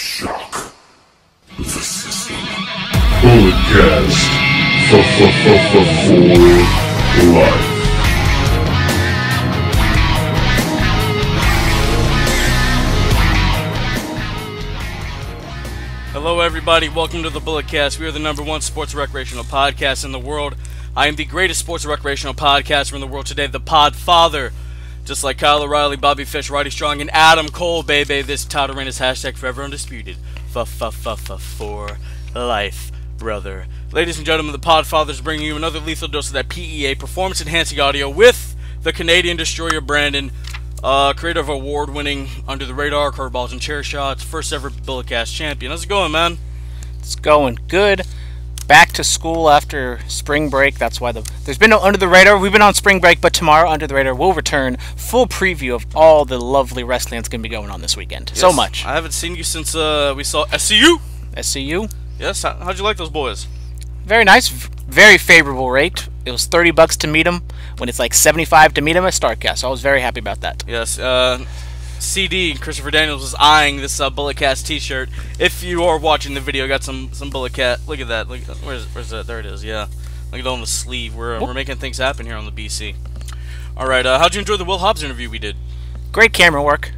Shock the system. Bulletcast for life. Hello everybody, welcome to the Bulletcast. We are the #1 sports recreational podcast in the world. I am the greatest sports recreational podcaster in the world today, the Podfather. Just like Kyle O'Reilly, Bobby Fish, Roddy Strong, and Adam Cole, baby. This title reign is hashtag forever undisputed. For life, brother. Ladies and gentlemen, the Podfather is bringing you another lethal dose of that PEA, performance enhancing audio, with the Canadian Destroyer Brandon, creator of award-winning Under the Radar, Curveballs and Chair Shots, first ever Bulletcast champion. How's it going, man? It's going good. Back to school after spring break. That's why there's been no Under the Radar. We've been on spring break, but tomorrow Under the Radar will return. Full preview of all the lovely wrestling that's going to be going on this weekend. Yes, so much. I haven't seen you since we saw SCU. SCU? Yes. How'd you like those boys? Very nice. Very favorable rate. It was $30 to meet them, when it's like $75 to meet them at Starrcast. So I was very happy about that. Yes. CD, Christopher Daniels, was eyeing this Bulletcast t-shirt. If you are watching the video, got some Bulletcast. Look at that. Look, where's that? There it is. Yeah. Look at it on the sleeve. We're making things happen here on the BC. All right. How'd you enjoy the Will Hobbs interview we did? Great camera work.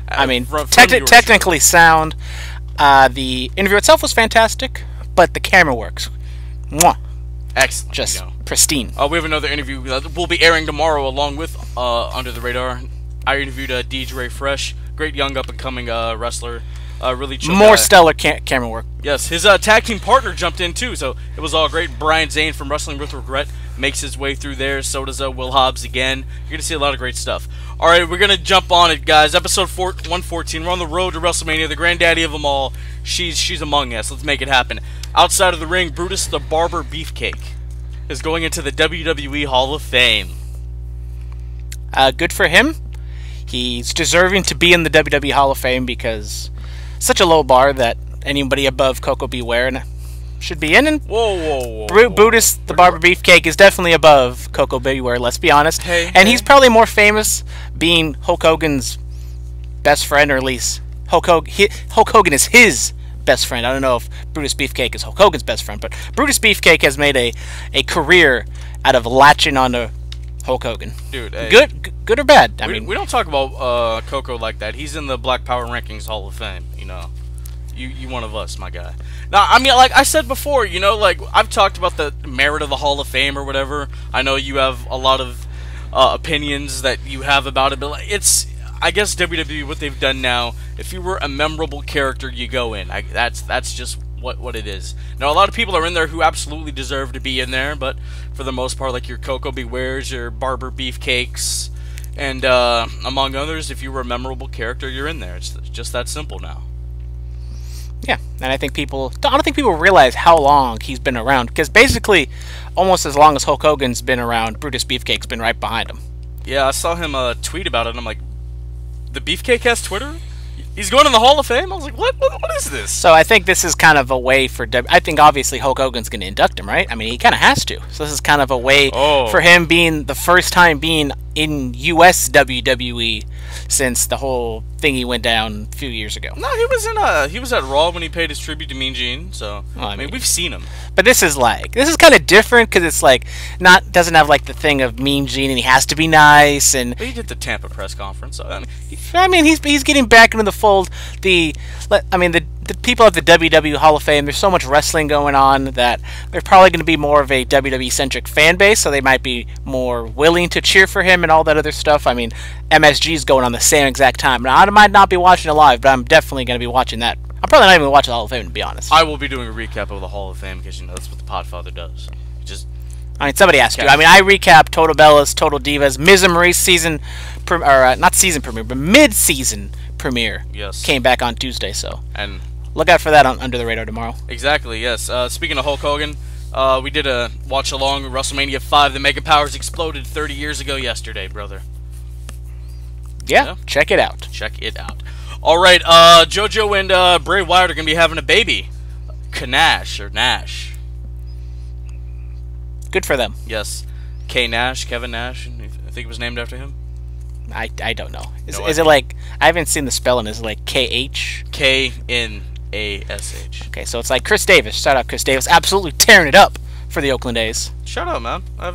I mean, technically sound. The interview itself was fantastic, but the camera works. Mwah. Excellent. Just pristine. We have another interview that will be airing tomorrow along with Under the Radar. I interviewed DJ Fresh, great young up-and-coming wrestler. Really chill More guy. stellar camera work. Yes, his tag team partner jumped in too, so it was all great. Brian Zane from Wrestling with Regret makes his way through there. So does Will Hobbs again. You're going to see a lot of great stuff. All right, we're going to jump on it, guys. Episode 114. We're on the road to WrestleMania, the granddaddy of them all. She's among us. Let's make it happen. Outside of the ring, Brutus the Barber Beefcake is going into the WWE Hall of Fame. Good for him. He's deserving to be in the WWE Hall of Fame because such a low bar that anybody above Coco Beware should be in. And whoa. Brutus the Barber Beefcake is definitely above Coco Beware, let's be honest. And he's probably more famous being Hulk Hogan's best friend, or at least Hulk Hogan is his best friend. I don't know if Brutus Beefcake is Hulk Hogan's best friend, but Brutus Beefcake has made a career out of latching onto Hulk Hogan. Dude, hey, good or bad? I mean, we don't talk about Coco like that. He's in the Black Power Rankings Hall of Fame. You know, you one of us, my guy. Now, I mean, like I said before, you know, like I've talked about the merit of the Hall of Fame or whatever. I know you have a lot of opinions that you have about it, but like, it's, I guess WWE, what they've done now, if you were a memorable character, you go in. That's just what it is. Now, a lot of people are in there who absolutely deserve to be in there, but for the most part, like your Coco Bewares, your Barber Beefcakes, and among others, if you were a memorable character, you're in there. It's just that simple now. Yeah, and I don't think people realize how long he's been around, because basically, almost as long as Hulk Hogan's been around, Brutus Beefcake's been right behind him. Yeah, I saw him tweet about it, and I'm like, the Beefcake has Twitter? He's going in the Hall of Fame? I was like, what is this? So I think this is kind of a way for... I think obviously Hulk Hogan's going to induct him, right? I mean, he kind of has to. So this is kind of a way for him being the first time being in U.S. WWE since the whole thingy went down a few years ago. No, he was at Raw when he paid his tribute to Mean Gene, so I mean we've seen him. But this is kind of different because it's like doesn't have like the thing of Mean Gene and he has to be nice and. But he did the Tampa press conference. So, he's getting back into the fold. The people at the WWE Hall of Fame, there's so much wrestling going on that they're probably going to be more of a WWE-centric fan base, so they might be more willing to cheer for him and all that other stuff. I mean, MSG's going on the same exact time. Now, I might not be watching it live, but I'm definitely going to be watching that. I'm probably not even watching the Hall of Fame, to be honest. I will be doing a recap of the Hall of Fame because, you know, that's what the Podfather does. Somebody asked you. I mean, I recap Total Bellas, Total Divas, Miz and Maurice season, not season premiere, but mid-season premiere. Yes. Came back on Tuesday, so. And look out for that on Under the Radar tomorrow. Exactly, yes. Speaking of Hulk Hogan, we did a watch-along with WrestleMania 5. The Mega Powers exploded 30 years ago yesterday, brother. Yeah, check it out. Check it out. All right, JoJo and Bray Wyatt are going to be having a baby. Nash. Good for them. Yes. Kevin Nash, I think it was named after him. I don't know. No Is it like, I haven't seen the spelling. Is it like KH? KNASH. Okay, so it's like Chris Davis. Shout out Chris Davis, absolutely tearing it up for the Oakland A's. Shout out, man. I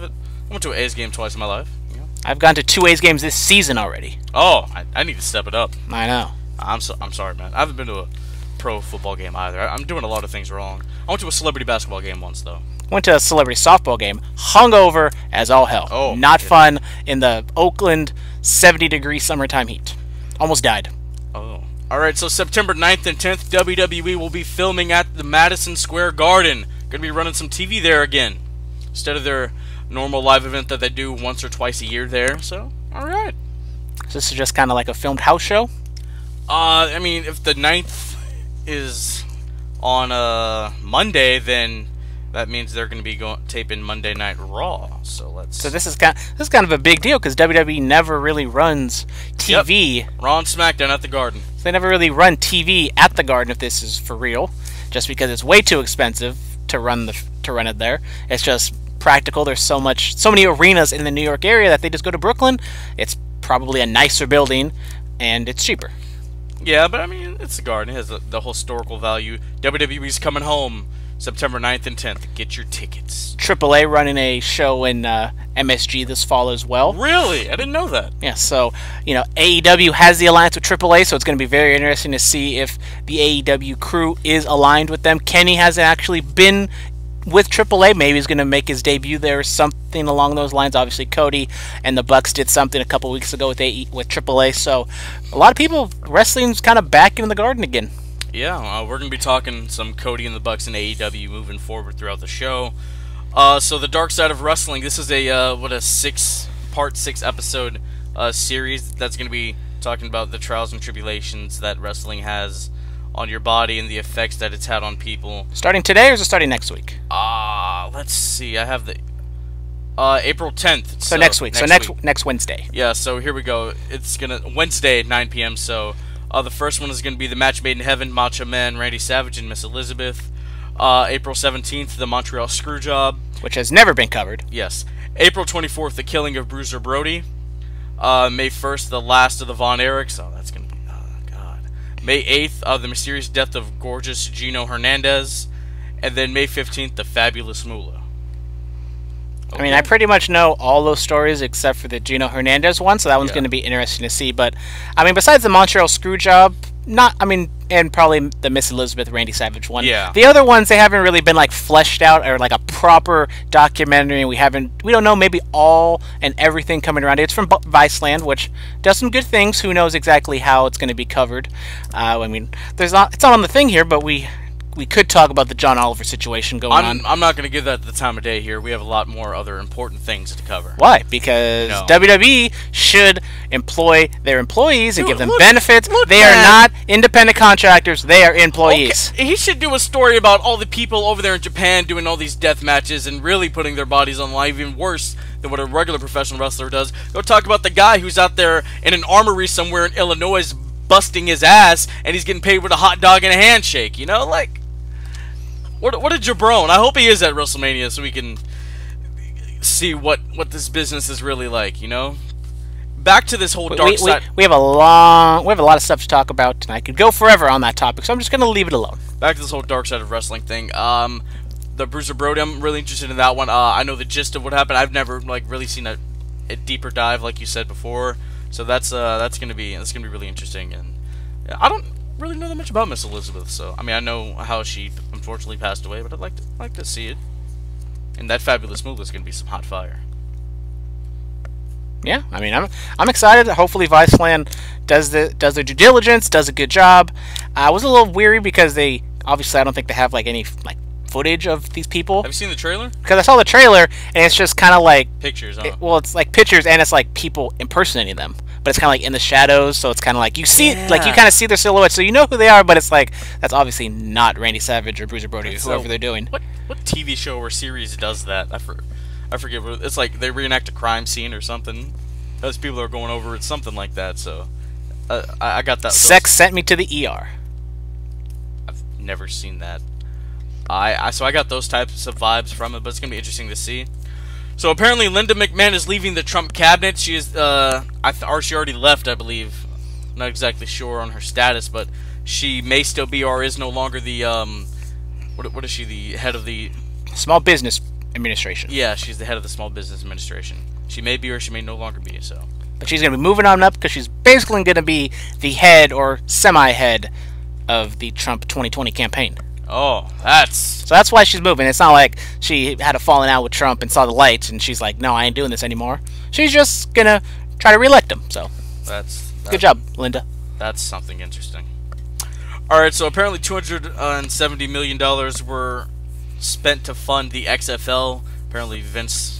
went to an A's game twice in my life. Yeah. I've gone to 2 A's games this season already. Oh, I need to step it up. I know. I'm sorry, man. I haven't been to a pro football game either. I'm doing a lot of things wrong. I went to a celebrity basketball game once, though. Went to a celebrity softball game, hungover as all hell. Oh, not fun in the Oakland 70-degree summertime heat. Almost died. Oh. Alright, so September 9th and 10th, WWE will be filming at the Madison Square Garden. Gonna be running some TV there again, instead of their normal live event that they do once or twice a year there, so, alright. So this is just kind of like a filmed house show? I mean, if the 9th is on Monday, then that means they're going to be taping Monday Night Raw. So this is kind of a big deal because WWE never really runs TV. Yep. Raw and Smackdown at the Garden. So they never really run TV at the Garden if this is for real, just because it's way too expensive to run it there. It's just practical. There's so many arenas in the New York area that they just go to Brooklyn. It's probably a nicer building and it's cheaper. Yeah, but I mean, it's the Garden. It has the whole historical value. WWE's coming home September 9th and 10th. Get your tickets. AAA running a show in MSG this fall as well. Really? I didn't know that. Yeah, so, AEW has the alliance with AAA, so it's going to be very interesting to see if the AEW crew is aligned with them. Kenny hasn't actually been with AAA. Maybe he's going to make his debut there, something along those lines. Obviously, Cody and the Bucks did something a couple weeks ago with AAA, so a lot of people, wrestling's kind of back in the Garden again. Yeah, we're going to be talking some Cody and the Bucks and AEW moving forward throughout the show. So the Dark Side of Wrestling, this is a 6-episode series that's going to be talking about the trials and tribulations that wrestling has on your body and the effects that it's had on people. Starting today, or is it starting next week? Let's see, I have the April 10th. So next week. Next Wednesday. Yeah, so here we go. It's going to Wednesday at 9 p.m. So the first one is going to be the match made in heaven, Macho Man, Randy Savage, and Miss Elizabeth. April 17th, the Montreal Screwjob, which has never been covered. Yes. April 24th, the killing of Bruiser Brody. May 1st, the last of the Von Erichs. Oh, that's going to be... Oh, God. May 8th, the mysterious death of gorgeous Gino Hernandez. And then May 15th, the fabulous Moolah. Okay. I mean, I pretty much know all those stories except for the Gino Hernandez one, so that one's going to be interesting to see. But, I mean, besides the Montreal Screwjob, and probably the Miss Elizabeth Randy Savage one. Yeah. The other ones, they haven't really been, fleshed out or, a proper documentary, and we don't know maybe all and everything coming around. It's from Viceland, which does some good things. Who knows exactly how it's going to be covered. I mean, it's not on the thing here, but we could talk about the John Oliver situation going on. I'm not going to give that the time of day here. We have a lot more other important things to cover. Why? Because WWE should employ their employees and give them benefits. They are not independent contractors. They are employees. Okay. He should do a story about all the people over there in Japan doing all these death matches and really putting their bodies on the line, even worse than what a regular professional wrestler does. Go talk about the guy who's out there in an armory somewhere in Illinois busting his ass, and he's getting paid with a hot dog and a handshake. What a jabron. I hope he is at WrestleMania so we can see what this business is really like, Back to this whole dark side. We have a lot of stuff to talk about, and I could go forever on that topic, so I'm just going to leave it alone. Back to this whole dark side of wrestling thing. The Bruiser Brody, I'm really interested in that one. I know the gist of what happened. I've never really seen a deeper dive like you said before. So that's going to be really interesting, and I don't really know that much about Miss Elizabeth, so I mean I know how she unfortunately passed away, but I'd like to see it. And that fabulous move is going to be some hot fire. Yeah, I mean I'm excited. Hopefully Viceland does their due diligence, does a good job. I was a little weary because I don't think they have any footage of these people. Have you seen the trailer? Because I saw the trailer and it's just kind of pictures. Huh? It's pictures and it's people impersonating them. But it's kind of in the shadows, so it's kind of you see, you kind of see their silhouettes, so you know who they are. But it's that's obviously not Randy Savage or Bruiser Brody or whoever they're doing. What TV show or series does that? I forget. It's they reenact a crime scene or something. Those people are going over it, something like that. So I got that. Sex Sent Me to the ER. I've never seen that. So I got those types of vibes from it, but it's gonna be interesting to see. So apparently Linda McMahon is leaving the Trump cabinet. She is, or she already left, I believe. I'm not exactly sure on her status, but she may still be or is no longer the, what is she, the head of the... Small Business Administration. Yeah, she's the head of the Small Business Administration. She may be or she may no longer be, so... But she's going to be moving on up because she's basically going to be the head or semi-head of the Trump 2020 campaign. Oh, that's... So that's why she's moving. It's not like she had a falling out with Trump and saw the lights and she's like, no, I ain't doing this anymore. She's just going to try to reelect him. So that's good job, Linda. That's something interesting. Alright, so apparently $270 million were spent to fund the XFL. Apparently Vince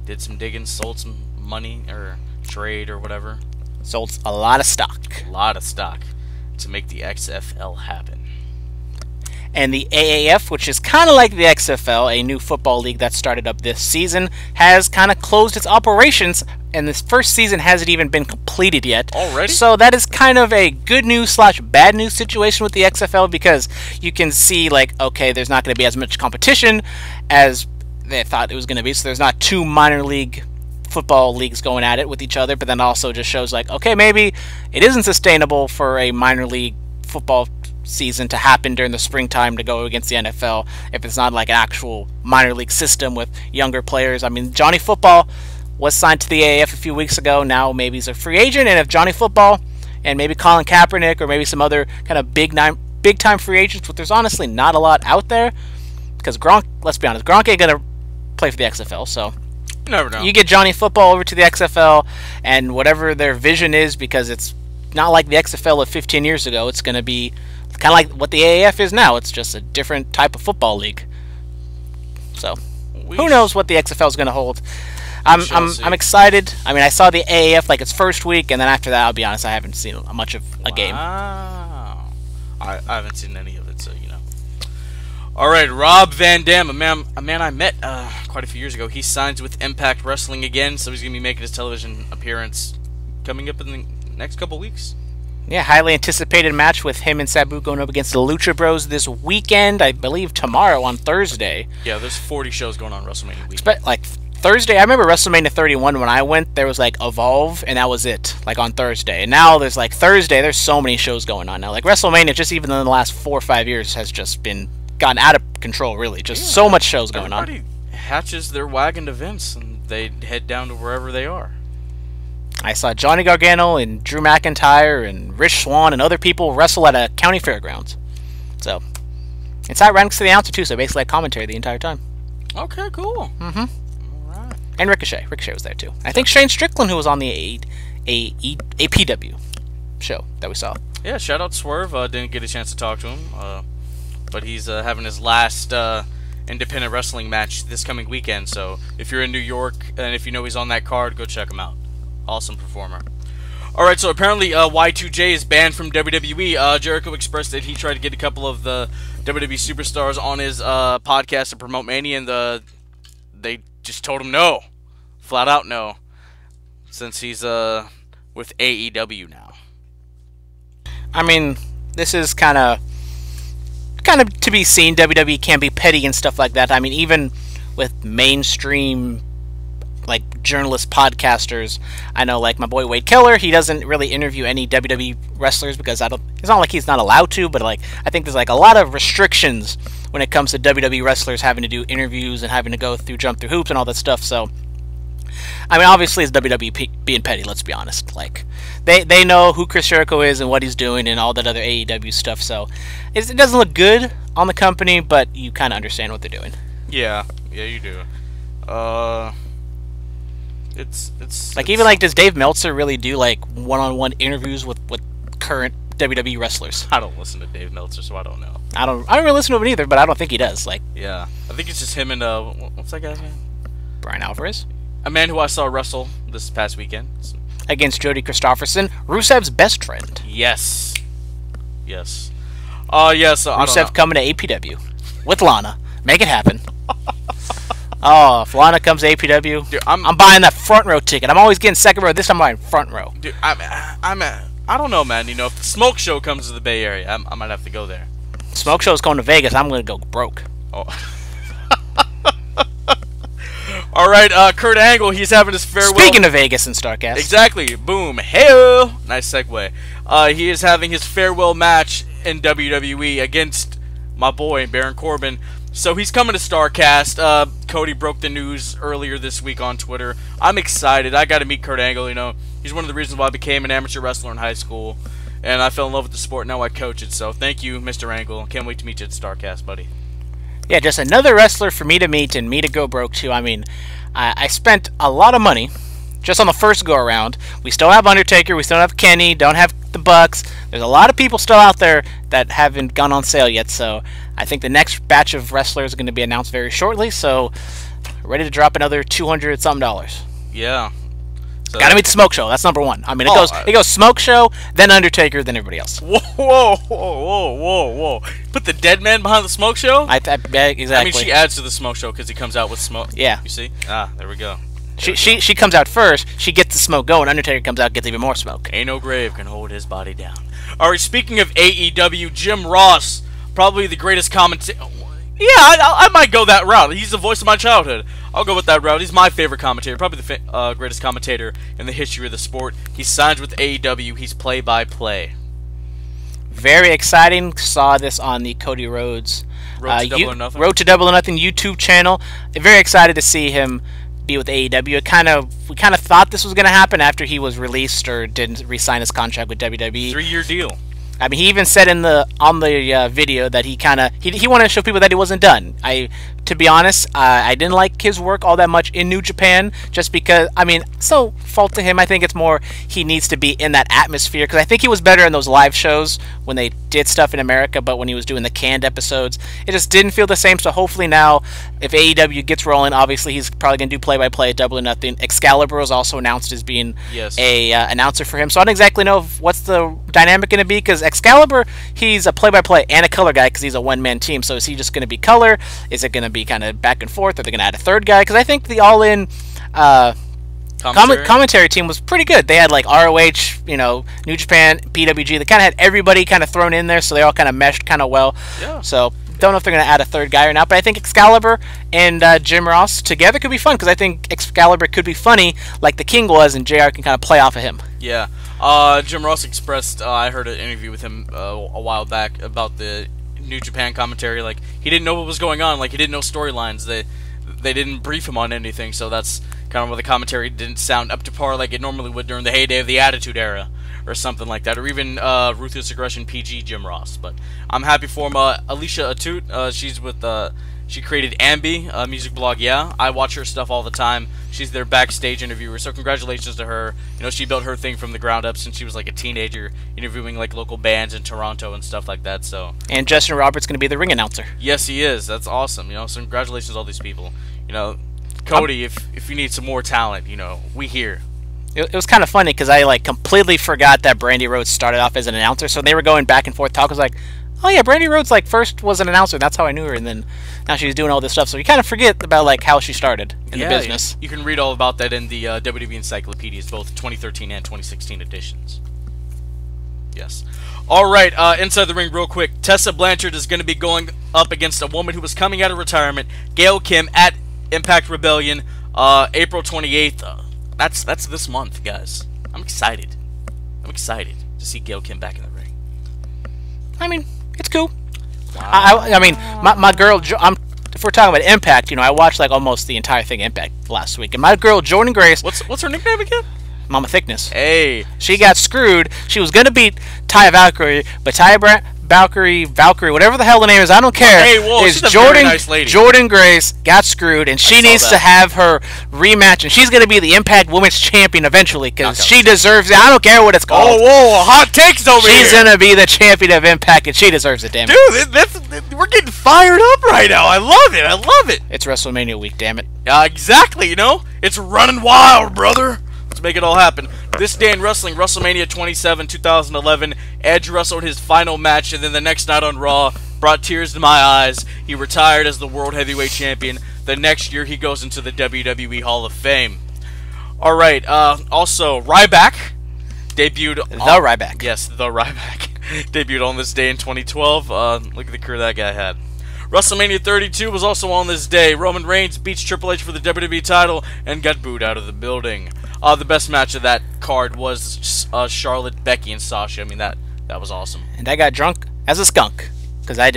did some digging, sold some money, or trade, or whatever. Sold a lot of stock. A lot of stock to make the XFL happen. And the AAF, which is kind of like the XFL, a new football league that started up this season, has kind of closed its operations, and this first season hasn't even been completed yet. Already? So that is kind of a good news / bad news situation with the XFL, because you can see, like, okay, there's not going to be as much competition as they thought it was going to be, so there's not two minor league football leagues going at it with each other, but then also just shows, like, okay, maybe it isn't sustainable for a minor league football season to happen during the springtime to go against the NFL if it's not like an actual minor league system with younger players. I mean, Johnny Football was signed to the AAF a few weeks ago. Now maybe he's a free agent, and if Johnny Football and maybe Colin Kaepernick or maybe some other kind of big time free agents, but there's honestly not a lot out there because Gronk, let's be honest, Gronk ain't gonna play for the XFL, so you never know. You get Johnny Football over to the XFL, and whatever their vision is, because it's not like the XFL of 15 years ago, it's going to be kind of like what the AAF is now. It's just a different type of football league. So, who knows what the XFL is going to hold? I'm excited. I mean, I saw the AAF like its first week, and then after that, I'll be honest, I haven't seen much of a game. Wow. I haven't seen any of it, so you know. All right, Rob Van Dam, a man I met quite a few years ago. He signs with Impact Wrestling again, so he's going to be making his television appearance coming up in the next couple weeks. Yeah, highly anticipated match with him and Sabu going up against the Lucha Bros this weekend. I believe tomorrow on Thursday. Yeah, there's 40 shows going on WrestleMania week. Like Thursday, I remember WrestleMania 31 when I went, there was like Evolve, and that was it, like on Thursday. And now there's like Thursday, there's so many shows going on now. Like WrestleMania, just even in the last 4 or 5 years, has just been gotten out of control, really. Just so much shows going on. Everybody hatches their wagon to Vince, and they head down to wherever they are. I saw Johnny Gargano and Drew McIntyre and Rich Swann and other people wrestle at a county fairgrounds. So, inside right next to the announcer too, so basically I commentary the entire time. Okay, cool. Mm-hmm. All right. And Ricochet. Ricochet was there too. I think Shane Strickland, who was on the APW show that we saw. Yeah, shout out Swerve. Didn't get a chance to talk to him, but he's having his last independent wrestling match this coming weekend. So if you're in New York and if you know he's on that card, go check him out. Awesome performer. Alright, so apparently Y2J is banned from WWE. Jericho expressed that he tried to get a couple of the WWE superstars on his podcast to promote Mania, and they just told him no. Flat out no. Since he's with AEW now. I mean, this is kind of to be seen. WWE can be petty and stuff like that. I mean, even with mainstream like journalist podcasters, I know like my boy Wade Keller, he doesn't really interview any WWE wrestlers because it's not like he's not allowed to, but like I think there's like a lot of restrictions when it comes to WWE wrestlers having to do interviews and having to jump through hoops and all that stuff. So I mean, obviously it's WWE being petty, let's be honest. Like they know who Chris Jericho is and what he's doing and all that other AEW stuff, so it doesn't look good on the company, but you kind of understand what they're doing. Yeah, you do. It's like, even like, does Dave Meltzer really do like one-on-one interviews with current WWE wrestlers? I don't listen to Dave Meltzer, so I don't know. I don't really listen to him either, but I don't think he does. Like, yeah, I think it's just him and what's that guy's name? Brian Alvarez, a man who I saw wrestle this past weekend against Jody Christopherson, Rusev's best friend. Yes. So Rusev coming to APW with Lana. Make it happen. Oh, if Lana comes to APW, dude, I'm buying that front row ticket. I'm always getting second row. This time I'm buying front row. Dude, I don't know, man. You know, if the Smoke Show comes to the Bay Area, I might have to go there. Smoke Show's going to Vegas. I'm going to go broke. Oh. All right, Kurt Angle, he's having his farewell. Speaking of Vegas and Starrcast. Exactly. Boom. Hey-o. Nice segue. He is having his farewell match in WWE against my boy, Baron Corbin. So he's coming to Starrcast. Cody broke the news earlier this week on Twitter. I'm excited. I got to meet Kurt Angle, you know. He's one of the reasons why I became an amateur wrestler in high school. And I fell in love with the sport. Now I coach it. So thank you, Mr. Angle. Can't wait to meet you at Starrcast, buddy. Yeah, just another wrestler for me to meet and me to go broke to. I mean, I spent a lot of money just on the first go-around. We still have Undertaker. We still have Kenny. Don't have the Bucks. There's a lot of people still out there that haven't gone on sale yet. So I think the next batch of wrestlers are going to be announced very shortly. So ready to drop another $200-something. Yeah. So Gotta meet the Smoke Show. That's number one. I mean, it goes Smoke Show, then Undertaker, then everybody else. Whoa, whoa, whoa, whoa, whoa! Put the dead man behind the Smoke Show. Exactly. I mean, she adds to the Smoke Show because he comes out with smoke. Yeah. You see? Ah, there we go. She comes out first. She gets the smoke going. Undertaker comes out, gets even more smoke. Ain't no grave can hold his body down. All right. Speaking of AEW, Jim Ross, probably the greatest commentator. Yeah, I might go that route. He's the voice of my childhood. I'll go with that route. He's my favorite commentator, probably the greatest commentator in the history of the sport. He signs with AEW. He's play-by-play. Very exciting. Saw this on the Cody Rhodes Road to Double or Nothing YouTube channel. Very excited to see him be with AEW. We kind of thought this was going to happen after he was released or didn't re-sign his contract with WWE. 3-year deal. I mean, he even said on the video that he wanted to show people that he wasn't done. To be honest, I didn't like his work all that much in New Japan, just because, I mean, it's no fault to him. I think it's more he needs to be in that atmosphere, because I think he was better in those live shows when they did stuff in America, but when he was doing the canned episodes, it just didn't feel the same. So hopefully now, if AEW gets rolling, obviously he's probably going to do play-by-play at Double or Nothing. Excalibur was also announced as being a announcer for him, so I don't exactly know what's the dynamic going to be, because Excalibur, he's a play-by-play and a color guy because he's a one-man team. So is he just going to be color? Is it going to be kind of back and forth? Are they going to add a third guy? Because I think the all-in commentary team was pretty good. They had like ROH, New Japan, PWG. They kind of had everybody kind of thrown in there, so they all kind of meshed kind of well. Yeah. So don't know if they're going to add a third guy or not, but I think Excalibur and Jim Ross together could be fun, because I think Excalibur could be funny like the King was, and JR can kind of play off of him. Yeah. Jim Ross expressed, I heard an interview with him a while back about the New Japan commentary. Like, he didn't know what was going on. Like, he didn't know storylines. They didn't brief him on anything, so that's kind of why the commentary didn't sound up to par like it normally would during the heyday of the Attitude Era or something like that, or even Ruthless Aggression PG Jim Ross. But I'm happy for him. Alicia Atut, she's with she created Ambi, a music blog. Yeah, I watch her stuff all the time. She's their backstage interviewer, so congratulations to her. She built her thing from the ground up since she was like a teenager, interviewing like local bands in Toronto and stuff like that. So. And Justin Roberts going to be the ring announcer. Yes, he is. That's awesome. So congratulations to all these people. Cody, if you need some more talent, we here. It was kind of funny because I completely forgot that Brandy Rhodes started off as an announcer, so they were going back and forth talk. I was like, oh yeah, Brandy Rhodes first was an announcer. That's how I knew her, and then now she's doing all this stuff. So you kind of forget about how she started in the business. You can read all about that in the WWE encyclopedias, both 2013 and 2016 editions. Yes. All right, inside the ring real quick. Tessa Blanchard is going to be going up against a woman who was coming out of retirement, Gail Kim, at Impact Rebellion, April 28th. That's this month, guys. I'm excited. I'm excited to see Gail Kim back in the ring. I mean, it's cool. Wow. I mean, my girl, if we're talking about Impact, I watched almost the entire thing Impact last week, and my girl Jordan Grace. What's her nickname again? Mama Thickness. Hey. She got screwed. She was gonna beat Taya Valkyrie, but Valkyrie, whatever the hell the name is, I don't care. Hey, whoa, she's a very nice lady. Jordan Grace got screwed, and she needs to have her rematch, and she's gonna be the Impact Women's Champion eventually, because she deserves it. I don't care what it's called. Whoa, hot takes over here. She's gonna be the champion of Impact, and she deserves it, damn it. Dude, we're getting fired up right now. I love it. I love it. It's WrestleMania week, damn it. Exactly. It's running wild, brother. Let's make it all happen. This day in wrestling, WrestleMania 27, 2011, Edge wrestled his final match, and then the next night on Raw brought tears to my eyes. He retired as the World Heavyweight Champion. The next year, he goes into the WWE Hall of Fame. All right, also, Ryback debuted... Ryback. Yes, the Ryback. Debuted on this day in 2012. Look at the career that guy had. WrestleMania 32 was also on this day. Roman Reigns beats Triple H for the WWE title and got booed out of the building. The best match of that card was Charlotte, Becky, and Sasha. I mean, that was awesome. And I got drunk as a skunk because I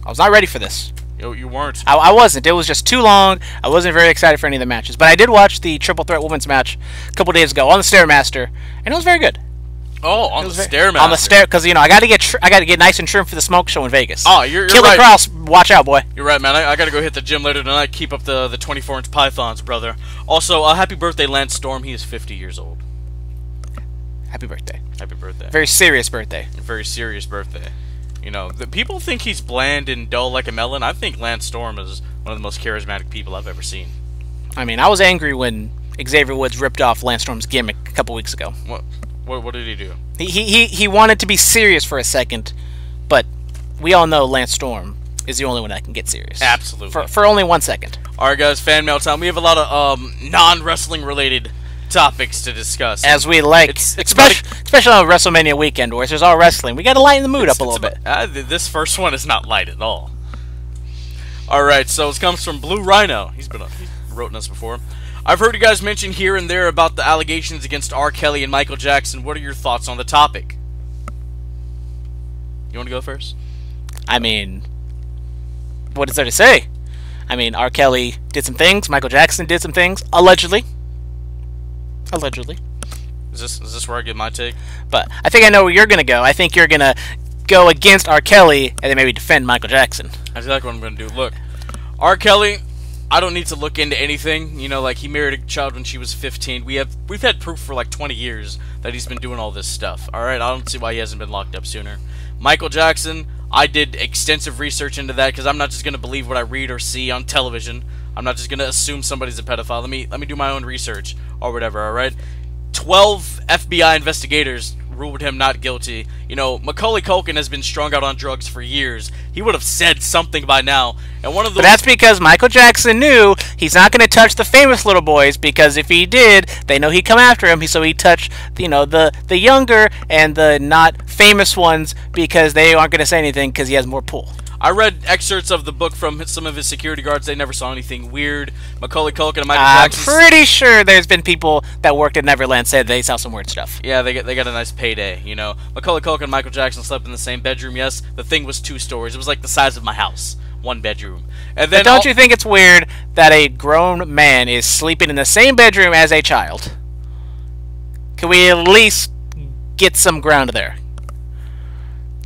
was not ready for this. You weren't. I wasn't. It was just too long. I wasn't very excited for any of the matches. But I did watch the Triple Threat Women's match a couple days ago on the Stairmaster, and it was very good. Oh, on the Stairmaster. On the stair, because I got to get nice and trim for the smoke show in Vegas. Oh, you're Killer right. Cross, watch out, boy. You're right, man. I got to go hit the gym later tonight. Keep up the 24-inch pythons, brother. Also, happy birthday, Lance Storm. He is 50 years old. Happy birthday. Happy birthday. Very serious birthday. A very serious birthday. The people think he's bland and dull like a melon. I think Lance Storm is one of the most charismatic people I've ever seen. I mean, I was angry when Xavier Woods ripped off Lance Storm's gimmick a couple weeks ago. What did he do? He wanted to be serious for a second, but we all know Lance Storm is the only one that can get serious. Absolutely. For only 1 second. Alright, guys, fan mail time. We have a lot of non-wrestling related topics to discuss. As we like, especially on WrestleMania weekend, where there's all wrestling. We got to lighten the mood up a little bit. This first one is not light at all. Alright, so it comes from Blue Rhino. He's written us before. I've heard you guys mention here and there about the allegations against R. Kelly and Michael Jackson. What are your thoughts on the topic? You want to go first? I mean, what is there to say? I mean, R. Kelly did some things. Michael Jackson did some things. Allegedly. Is this where I give my take? But I think I know where you're going to go. I think you're going to go against R. Kelly and then maybe defend Michael Jackson. That's exactly what I'm going to do. Look, R. Kelly, I don't need to look into anything. Like he married a child when she was 15. We've had proof for like 20 years that he's been doing all this stuff. Alright, I don't see why he hasn't been locked up sooner. Michael Jackson, I did extensive research into that because I'm not just going to believe what I read or see on television. I'm not just going to assume somebody's a pedophile. Let me do my own research or whatever, alright? 12 FBI investigators ruled him not guilty. Macaulay Culkin has been strung out on drugs for years. He would have said something by now. And one of the But that's because Michael Jackson knew he's not going to touch the famous little boys, because if he did, they know he'd come after him. So he touched, the younger and the not famous ones, because they aren't going to say anything because he has more pull. I read excerpts of the book from some of his security guards. They never saw anything weird. Macaulay Culkin and Michael Jackson. I'm pretty sure there's been people that worked at Neverland said they saw some weird stuff. Yeah, they got a nice payday, Macaulay Culkin and Michael Jackson slept in the same bedroom, yes. The thing was 2 stories. It was like the size of my house. 1 bedroom. And then but don't you think it's weird that a grown man is sleeping in the same bedroom as a child? Can we at least get some ground there?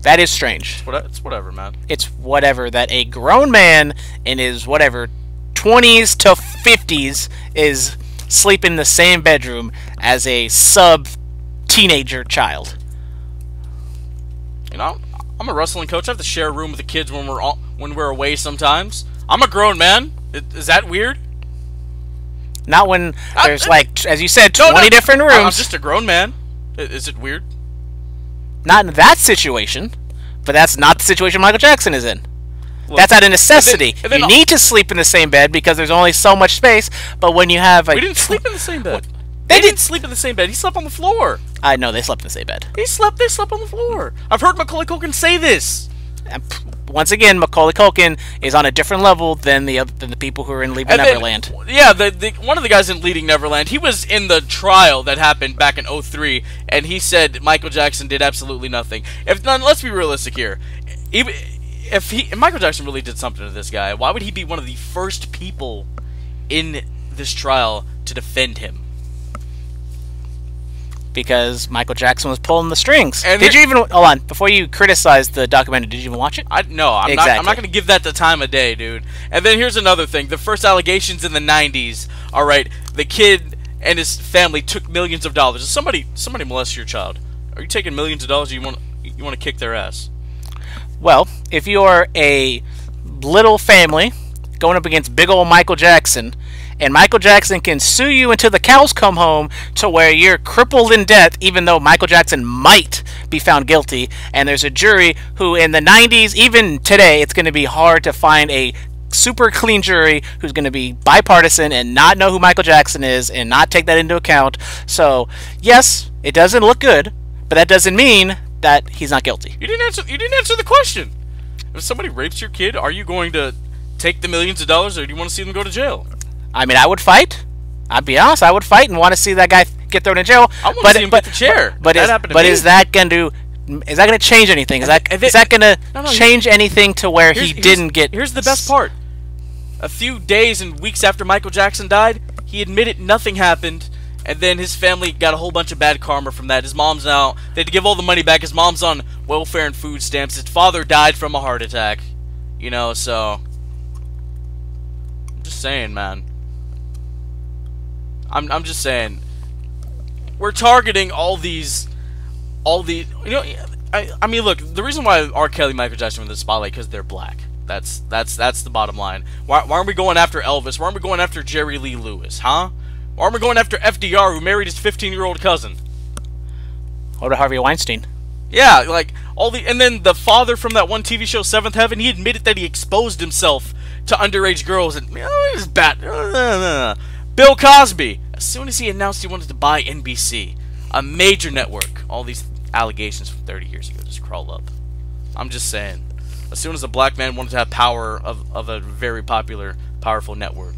That is strange. It's whatever, man. It's whatever that a grown man in his, 20s to 50s is sleeping in the same bedroom as a sub-teenager child. I'm a wrestling coach. I have to share a room with the kids when we're away sometimes. I'm a grown man. Is that weird? Not when there's, as you said, 20 different rooms. I'm just a grown man. Is it weird? Not in that situation, but that's not the situation Michael Jackson is in. Look, that's out of necessity. You need to sleep in the same bed because there's only so much space, but when you have We didn't sleep in the same bed. They didn't sleep in the same bed. He slept on the floor. I know, they slept in the same bed. They slept on the floor. I've heard Macaulay Culkin say this. Once again, Macaulay Culkin is on a different level than the people who are in Leaving Neverland. Yeah, one of the guys in Leading Neverland, he was in the trial that happened back in 2003, and he said Michael Jackson did absolutely nothing. Let's be realistic here. If Michael Jackson really did something to this guy, why would he be one of the first people in this trial to defend him? Because Michael Jackson was pulling the strings. And did you even... Hold on. Before you criticize the documentary, did you even watch it? No, I'm not going to give that the time of day, dude. And then here's another thing. The first allegations in the 90s, alright, the kid and his family took millions of dollars. If somebody molests your child, are you taking millions of dollars or you want to kick their ass? Well, if you're a little family going up against big old Michael Jackson, and Michael Jackson can sue you until the cows come home to where you're crippled in debt, even though Michael Jackson might be found guilty, and there's a jury who in the 90s, even today, it's going to be hard to find a super clean jury who's going to be bipartisan and not know who Michael Jackson is and not take that into account. So, yes, it doesn't look good, but that doesn't mean that he's not guilty. You didn't answer the question. If somebody rapes your kid, are you going to take the millions of dollars, or do you want to see them go to jail? I mean, I would fight. I'd be honest, I would fight and want to see that guy get thrown in jail. I want to see him get the chair. But is that going to change anything? Is that going to change anything to where he didn't get? Here's the best part. A few days and weeks after Michael Jackson died, he admitted nothing happened, and then his family got a whole bunch of bad karma from that. His mom's now, they had to give all the money back. His mom's on welfare and food stamps. His father died from a heart attack. You know, so I'm just saying, man. I'm just saying, we're targeting all these, you know, I mean, look, the reason why R. Kelly, Michael Jackson were in the spotlight, because they're black. That's the bottom line. Why aren't we going after Elvis? Why aren't we going after Jerry Lee Lewis, huh? Why aren't we going after FDR, who married his 15-year-old cousin? What about Harvey Weinstein? Yeah, like, and then the father from that one TV show, Seventh Heaven, he admitted that he exposed himself to underage girls, and, you know, it was bad. Bill Cosby, as soon as he announced he wanted to buy NBC, a major network, all these allegations from 30 years ago just crawl up. I'm just saying, as soon as a black man wanted to have power of a very popular, powerful network,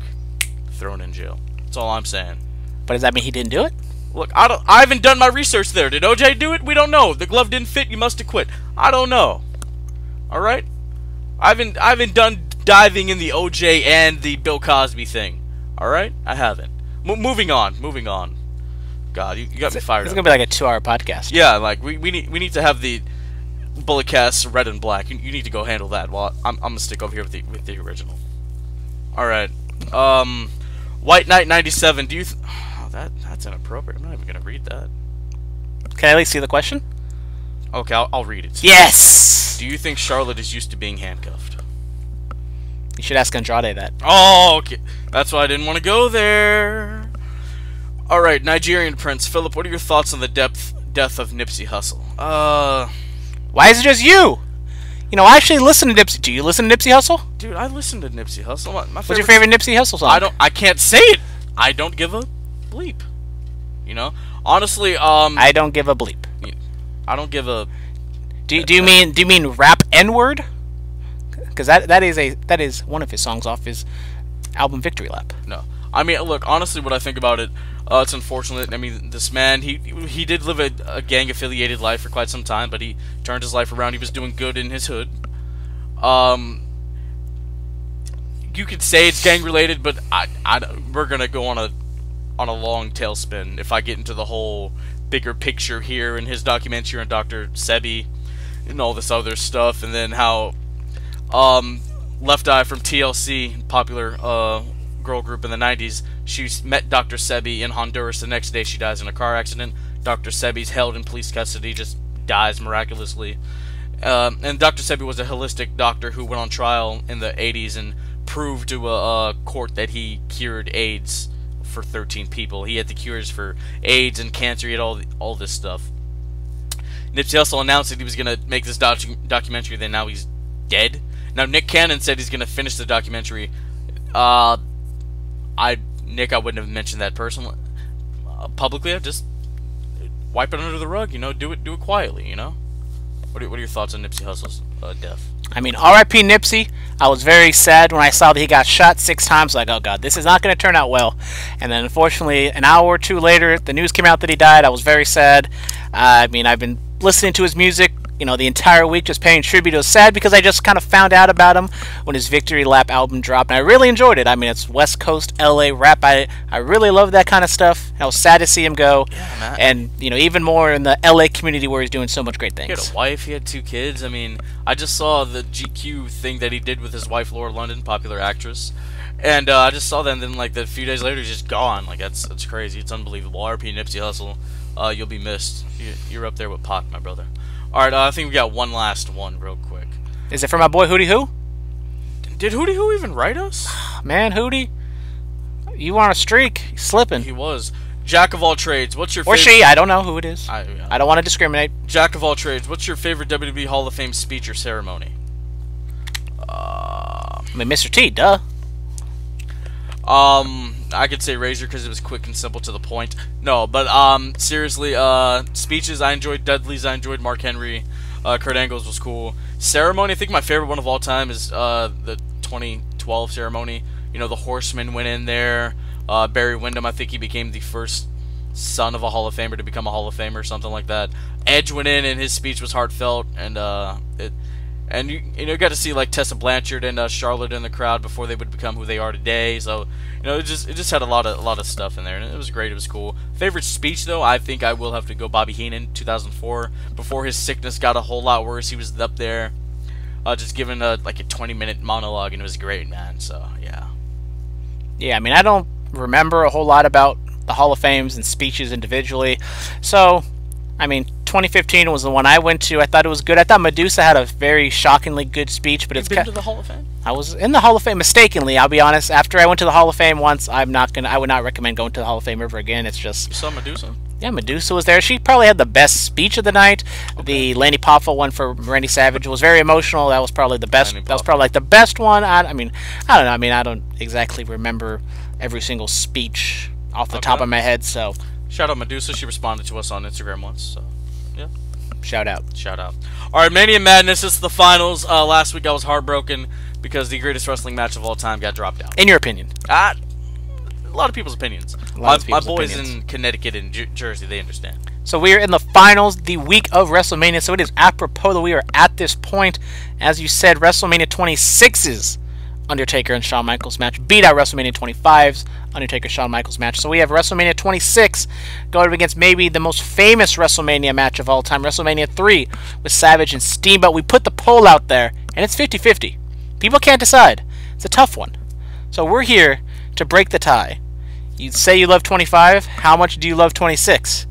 thrown in jail. That's all I'm saying. But does that mean he didn't do it? Look, I haven't done my research there. Did OJ do it? We don't know. The glove didn't fit. You must have quit. I don't know. All right. I haven't done diving in the OJ and the Bill Cosby thing. All right. I haven't. Moving on. God, you got me fired up. It's gonna be like a 2-hour podcast. Yeah, like we need to have the bullet cast red and black. You need to go handle that. While I'm gonna stick over here with the original. All right. White Knight 97. Do you? That's inappropriate. I'm not even gonna read that. Can I at least see the question? Okay, I'll read it. Yes. Do you think Charlotte is used to being handcuffed? You should ask Andrade that. Oh, okay. That's why I didn't want to go there. All right, Nigerian Prince Philip. What are your thoughts on the death of Nipsey Hussle? Why is it just you? You know, I actually listen to Nipsey. Do you listen to Nipsey Hussle? Dude, I listen to Nipsey Hussle. What's your favorite Nipsey Hussle song? I can't say it. I don't give a bleep. You know, honestly, I don't give a bleep. I don't give a. Do you mean rap N-word? Because that is one of his songs off his album Victory Lap. No, I mean, look, honestly, what I think about it, it's unfortunate. I mean, this man, he did live a gang-affiliated life for quite some time, but he turned his life around. He was doing good in his hood. You could say it's gang-related, but we're gonna go on a long tailspin if I get into the whole bigger picture here in his documentary on Dr. Sebi and all this other stuff, and then how Left Eye from TLC, popular girl group in the 90s, she met Dr. Sebi in Honduras. The next day she dies in a car accident. Dr. Sebi's held in police custody, just dies miraculously. And Dr. Sebi was a holistic doctor who went on trial in the 80s and proved to a court that he cured AIDS for 13 people. He had the cures for AIDS and cancer. He had all this stuff. Nipsey Hussle announced that he was going to make this documentary, then now he's dead. Now Nick Cannon said he's going to finish the documentary. Nick, I wouldn't have mentioned that personally, publicly. I'd just wipe it under the rug, you know, do it quietly, you know. What are your thoughts on Nipsey Hussle's death? I mean, R.I.P. Nipsey. I was very sad when I saw that he got shot 6 times. Like, oh god, this is not going to turn out well. And then, unfortunately, an hour or two later, the news came out that he died. I was very sad. I mean, I've been listening to his music, you know, the entire week, just paying tribute. It was sad because I just kind of found out about him when his Victory Lap album dropped, and I really enjoyed it. I mean, it's West Coast LA rap. I really love that kind of stuff. I was sad to see him go, yeah, and you know, even more in the LA community where he's doing so much great things. He had a wife. He had 2 kids. I mean, I just saw the GQ thing that he did with his wife, Laura London, popular actress, and I just saw that. And then, like, a few days later, he's just gone. Like, that's crazy. It's unbelievable. RP Nipsey Hussle. You'll be missed. You're up there with Pac, my brother. Alright, I think we got one last one real quick. Is it for my boy Hootie Who? Did Hootie Who even write us? Man, Hootie, you on a streak. He's slipping. He was. Jack of all trades, what's your favorite... Or she, I don't know who it is. I don't want to discriminate. Jack of all trades, what's your favorite WWE Hall of Fame speech or ceremony? I mean, Mr. T, duh. I could say Razor because it was quick and simple to the point. No, but seriously, speeches, I enjoyed Dudley's, I enjoyed Mark Henry. Kurt Angle's was cool. Ceremony, I think my favorite one of all time is the 2012 ceremony. You know, the Horsemen went in there. Barry Windham, I think he became the first son of a Hall of Famer to become a Hall of Famer or something like that. Edge went in, and his speech was heartfelt, and you got to see like Tessa Blanchard and Charlotte in the crowd before they would become who they are today. So it just had a lot of stuff in there, and it was great. It was cool. Favorite speech though, I think I will have to go Bobby Heenan, 2004. Before his sickness got a whole lot worse, he was up there, just giving like a 20-minute monologue, and it was great, man. So yeah. Yeah, I mean, I don't remember a whole lot about the Hall of Fames and speeches individually. So, I mean, 2015 was the one I went to. I thought it was good. I thought Medusa had a very shockingly good speech, but You've been to the Hall of Fame? I was in the Hall of Fame mistakenly, I'll be honest. After I went to the Hall of Fame once, I would not recommend going to the Hall of Fame ever again. It's just... You saw Medusa? Yeah, Medusa was there. She probably had the best speech of the night. Okay. The Lanny Poffo one for Randy Savage was very emotional. That was probably the best. That was probably like the best one. I mean, I don't know. I mean, I don't exactly remember every single speech off the top of my head. So shout out Medusa. She responded to us on Instagram once. So yeah, shout out. All right, Mania Madness. It's the finals. Last week I was heartbroken because the greatest wrestling match of all time got dropped out. In your opinion? A lot of people's opinions. My boys in Connecticut and Jersey, they understand. So we are in the finals, the week of WrestleMania. So it is apropos that we are at this point. As you said, WrestleMania 26's Undertaker and Shawn Michaels match beat out WrestleMania 25's Undertaker-Shawn Michaels match. So we have WrestleMania 26 going up against maybe the most famous WrestleMania match of all time, WrestleMania 3 with Savage and Steamboat. We put the poll out there, and it's 50-50. People can't decide. It's a tough one. So we're here to break the tie. You say you love 25. How much do you love 26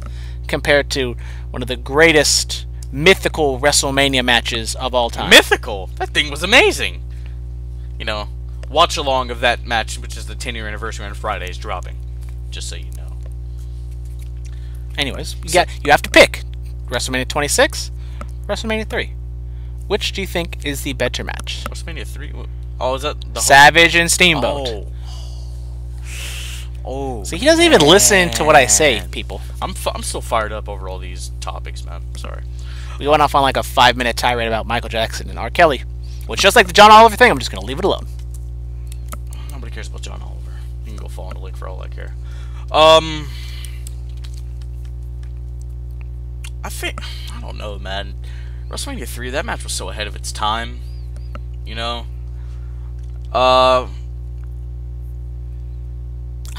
compared to one of the greatest mythical WrestleMania matches of all time? Mythical? That thing was amazing. You know, watch along of that match, which is the 10-year anniversary on Friday, is dropping. Just so you know. Anyways, you have to pick WrestleMania 26, WrestleMania 3. Which do you think is the better match? WrestleMania 3? Oh, is that the Savage and Steamboat? Oh, so he doesn't even listen to what I say, people. I'm still fired up over all these topics, man. Sorry. We went off on like a 5-minute tirade about Michael Jackson and R. Kelly, which just like the John Oliver thing, I'm just gonna leave it alone. Nobody cares about John Oliver. You can go fall in the lake for all I care. I don't know, man. WrestleMania 3, that match was so ahead of its time. You know.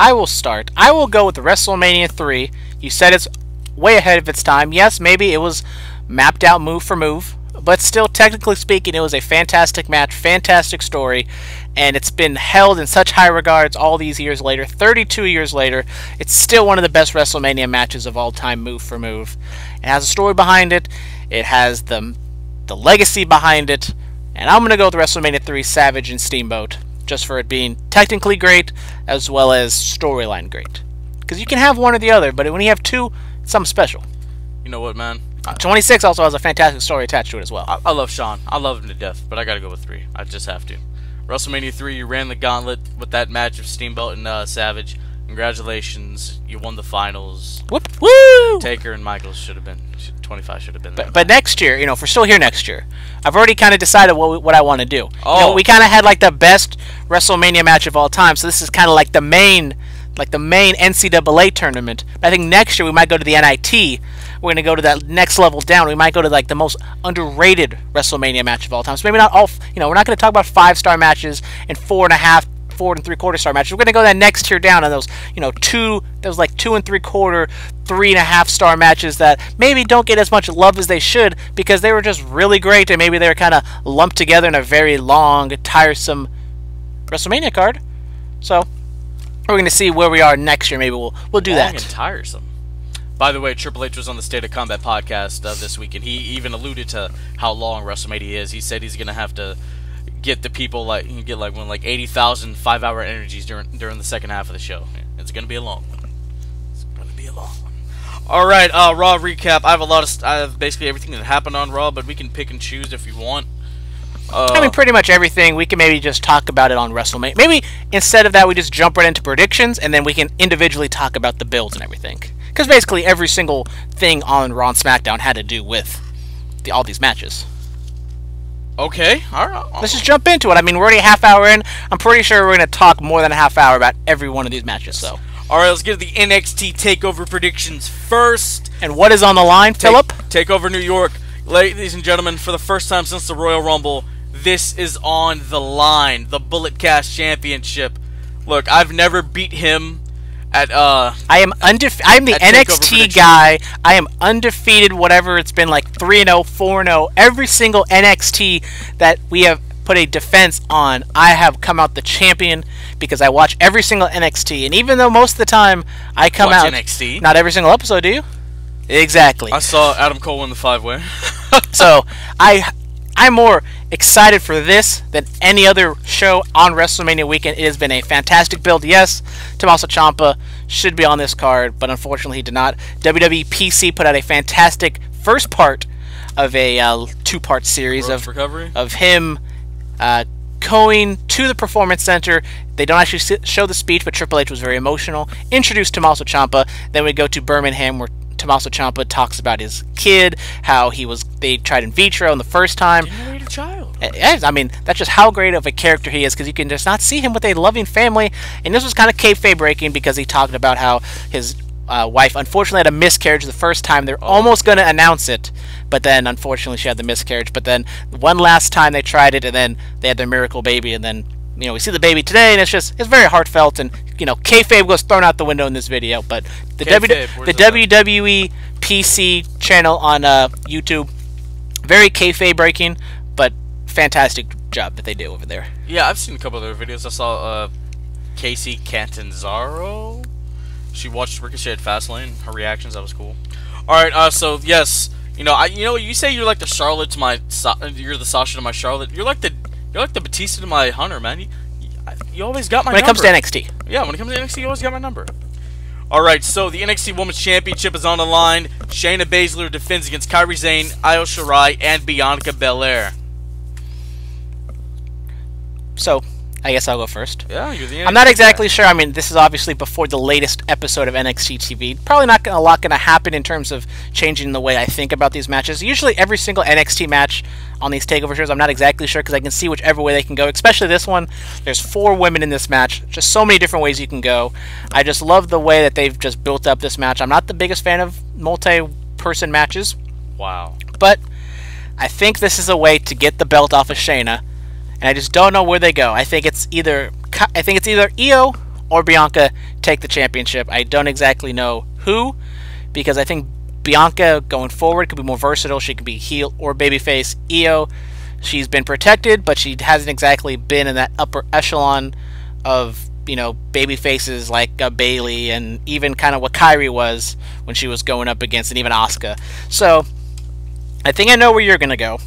I will start. I will go with WrestleMania 3. You said it's way ahead of its time. Yes, maybe it was mapped out move for move, but still, technically speaking, it was a fantastic match, fantastic story, and it's been held in such high regards all these years later. 32 years later, it's still one of the best WrestleMania matches of all time, move for move. It has a story behind it. It has the legacy behind it, and I'm going to go with WrestleMania 3, Savage and Steamboat, just for it being technically great as well as storyline great. Because you can have one or the other, but when you have two, it's something special. You know what, man? 26 also has a fantastic story attached to it as well. I love Shawn. I love him to death, but I gotta go with 3. I just have to. WrestleMania 3, you ran the gauntlet with that match of Steamboat and Savage. Congratulations, you won the finals. Whoop, woo! Taker and Michaels should have been. 25 should have been there. But next year, if we're still here next year, I've already kind of decided what I want to do. Oh. We kind of had like the best WrestleMania match of all time, so this is kind of like the main NCAA tournament. But I think next year we might go to the NIT. We're going to go to that next level down. We might go to like the most underrated WrestleMania match of all time. So maybe not all. We're not going to talk about 5-star matches and 4.5, 4 3/4 star matches. We're going to go that next tier down on those, 2 3/4, 3.5 star matches that maybe don't get as much love as they should because they were just really great and maybe they were kind of lumped together in a very long, tiresome WrestleMania card. So we're going to see where we are next year. Maybe we'll do that. Long and tiresome. By the way, Triple H was on the State of Combat podcast this week, and he even alluded to how long WrestleMania is. He said he's going to have to get the people 80,000 5-hour energies during the second half of the show. It's going to be a long one. All right, Raw recap. I have basically everything that happened on Raw, but we can pick and choose if you want. Pretty much everything. We can maybe just talk about it on WrestleMania. Maybe instead of that, we just jump right into predictions, and then we can individually talk about the builds and everything. Because basically every single thing on Raw and SmackDown had to do with all these matches. Okay, all right. Let's just jump into it. I mean, we're already a half hour in. I'm pretty sure we're going to talk more than a half hour about every one of these matches. So, all right, let's get to the NXT Takeover predictions first. And what is on the line, Philip? Takeover New York, ladies and gentlemen. For the first time since the Royal Rumble, this is on the line. The Bullet Cast Championship. Look, I've never beat him at I am the NXT guy. I am undefeated, whatever it's been, like 3-0, 4-0. Every single NXT that we have put a defense on, I have come out the champion because I watch every single NXT. And even though most of the time I come out NXT? Not every single episode, do you? Exactly. I saw Adam Cole win the 5-way. So I'm more excited for this than any other show on WrestleMania weekend. It has been a fantastic build. Yes, Tommaso Ciampa should be on this card, but unfortunately he did not. WWE PC put out a fantastic first part of a two-part series of him going to the Performance Center. They don't actually show the speech, but Triple H was very emotional. Introduced Tommaso Ciampa. Then we go to Birmingham, where Tommaso Ciampa talks about his kid, how they tried in vitro in the first time. Generated a child. I mean, that's just how great of a character he is, because you can just not see him with a loving family. And this was kind of kayfabe breaking because he talked about how his wife unfortunately had a miscarriage the first time. They're almost going to announce it, but then unfortunately she had the miscarriage. But then one last time they tried it, and then they had their miracle baby, and then we see the baby today, and it's very heartfelt, and kayfabe goes thrown out the window in this video. But the WWE PC channel on YouTube, very kayfabe breaking, but fantastic job that they do over there. Yeah, I've seen a couple of their videos. I saw Casey Catanzaro. She watched Ricochet at Fastlane. Her reactions, that was cool. All right, so yes, you say you're like the Charlotte to my, you're the Sasha to my Charlotte. You're like the Batista to my Hunter, man. You always got my number. When it comes to NXT. Yeah, when it comes to NXT, you always got my number. Alright, so the NXT Women's Championship is on the line. Shayna Baszler defends against Kairi Sane, Io Shirai, and Bianca Belair. So, I guess I'll go first. Yeah, you're the NXT I'm not exactly sure. I mean, this is obviously before the latest episode of NXT TV. Probably not a lot going to happen in terms of changing the way I think about these matches. Usually every single NXT match on these TakeOver shows, I'm not exactly sure because I can see whichever way they can go, especially this one. There's 4 women in this match. Just so many different ways you can go. I just love the way that they've just built up this match. I'm not the biggest fan of multi-person matches. Wow. But I think this is a way to get the belt off of Shayna. And I just don't know where they go. I think it's either Io or Bianca take the championship. I don't exactly know who, because I think Bianca going forward could be more versatile. She could be heel or babyface. Io, she's been protected, but she hasn't exactly been in that upper echelon of baby faces like Bayley, and even kind of what Kairi was when she was going up against, and even Asuka. So I think I know where you're gonna go.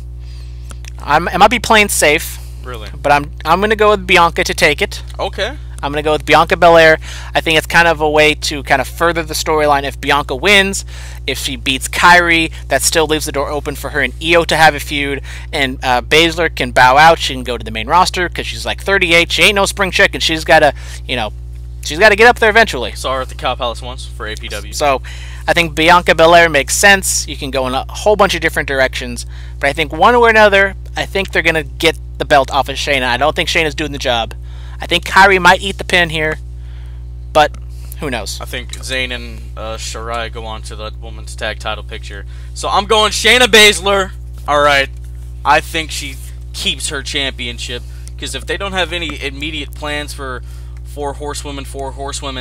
I might be playing safe. Really? But I'm going to go with Bianca to take it. Okay. I'm going to go with Bianca Belair. I think it's kind of a way to kind of further the storyline. If Bianca wins, if she beats Kairi, that still leaves the door open for her and Io to have a feud. And Baszler can bow out. She can go to the main roster because she's like 38. She ain't no spring chicken. She's got to, she's got to get up there eventually. Saw her at the Cow Palace once for APW. So I think Bianca Belair makes sense. You can go in a whole bunch of different directions. But I think one way or another, I think they're going to get the belt off of Shayna. I don't think Shayna's doing the job. I think Kairi might eat the pin here, but who knows? I think Zayn and Shirai go on to the women's tag title picture. So I'm going Shayna Baszler. Alright. I think she keeps her championship, because if they don't have any immediate plans for four horsewomen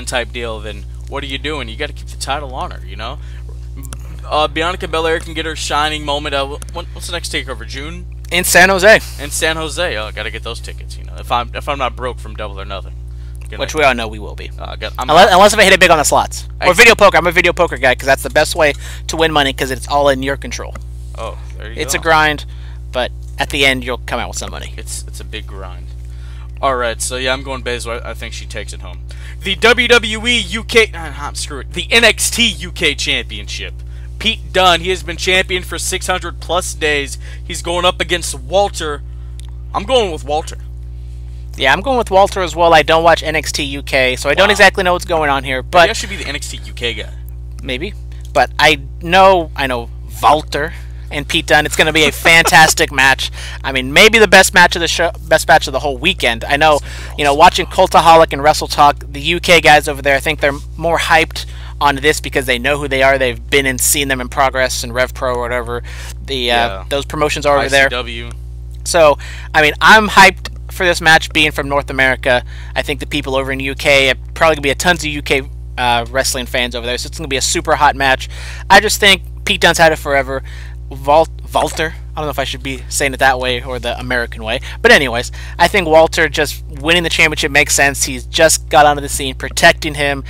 type deal, then what are you doing? You got to keep the title on her, Bianca Belair can get her shining moment. What's the next takeover? June? In San Jose. In San Jose. Oh, I gotta get those tickets. If I'm not broke from Double or Nothing, which we all know we will be. Unless if I hit it big on the slots or video poker. I'm a video poker guy because that's the best way to win money because it's all in your control. Oh, there you go. It's a grind, but at the end you'll come out with some money. It's a big grind. All right, so yeah, I'm going Baszler. I think she takes it home. The WWE UK, screw it. The NXT UK Championship. Pete Dunne, he has been champion for 600 plus days. He's going up against Walter. I'm going with Walter. Yeah, I'm going with Walter as well. I don't watch NXT UK, so I don't exactly know what's going on here. But maybe I should be the NXT UK guy. Maybe. But I know Walter and Pete Dunne. It's going to be a fantastic match. I mean, maybe the best match of the show, best match of the whole weekend. I know, watching Cultaholic and Wrestle Talk, the UK guys over there, I think they're more hyped on this because they know who they are. They've been and seen them in Progress and Rev Pro or whatever those promotions are over ICW. there. So, I mean, I'm hyped for this match being from North America. I think the people over in the UK, probably going to be tons of UK wrestling fans over there, so it's going to be a super hot match. I just think Pete Dunne's had it forever. Walter, I don't know if I should be saying it that way or the American way, but anyways, I think Walter just winning the championship makes sense. He's just got onto the scene, protecting him,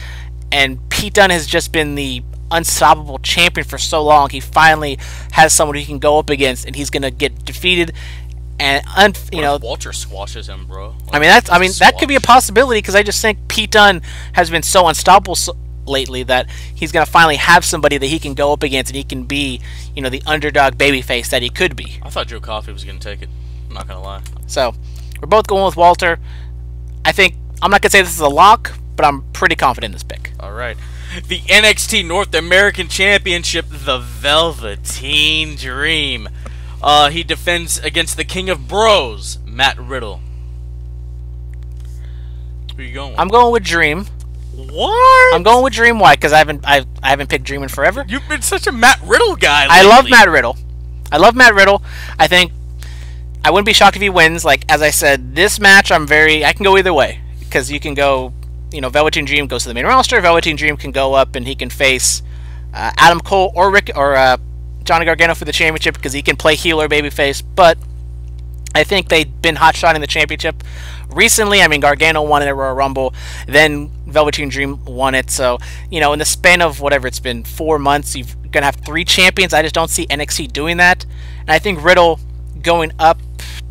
and Pete Dunne has just been the unstoppable champion for so long. He finally has someone he can go up against, and he's going to get defeated. And Walter squashes him, bro. That could be a possibility, because I just think Pete Dunne has been so unstoppable lately that he's going to finally have somebody that he can go up against, and he can be, the underdog babyface that he could be. I thought Joe Coffey was going to take it. I'm not going to lie. So, we're both going with Walter. I'm not going to say this is a lock, but I'm pretty confident in this pick. All right. The NXT North American Championship, the Velveteen Dream. He defends against the King of Bros, Matt Riddle. Who are you going with? I'm going with Dream. What? I'm going with Dream. Why? Because I haven't picked Dream in forever. You've been such a Matt Riddle guy lately. I love Matt Riddle. I think I wouldn't be shocked if he wins. Like, as I said, this match I can go either way, because you can go, Velveteen Dream goes to the main roster. Velveteen Dream can go up and he can face Adam Cole or Johnny Gargano for the championship, because he can play heel or babyface. But I think they've been hot-shotting the championship recently. I mean, Gargano won it at Royal Rumble, then Velveteen Dream won it. So, in the span of whatever it's been, 4 months, you're going to have 3 champions. I just don't see NXT doing that. And I think Riddle going up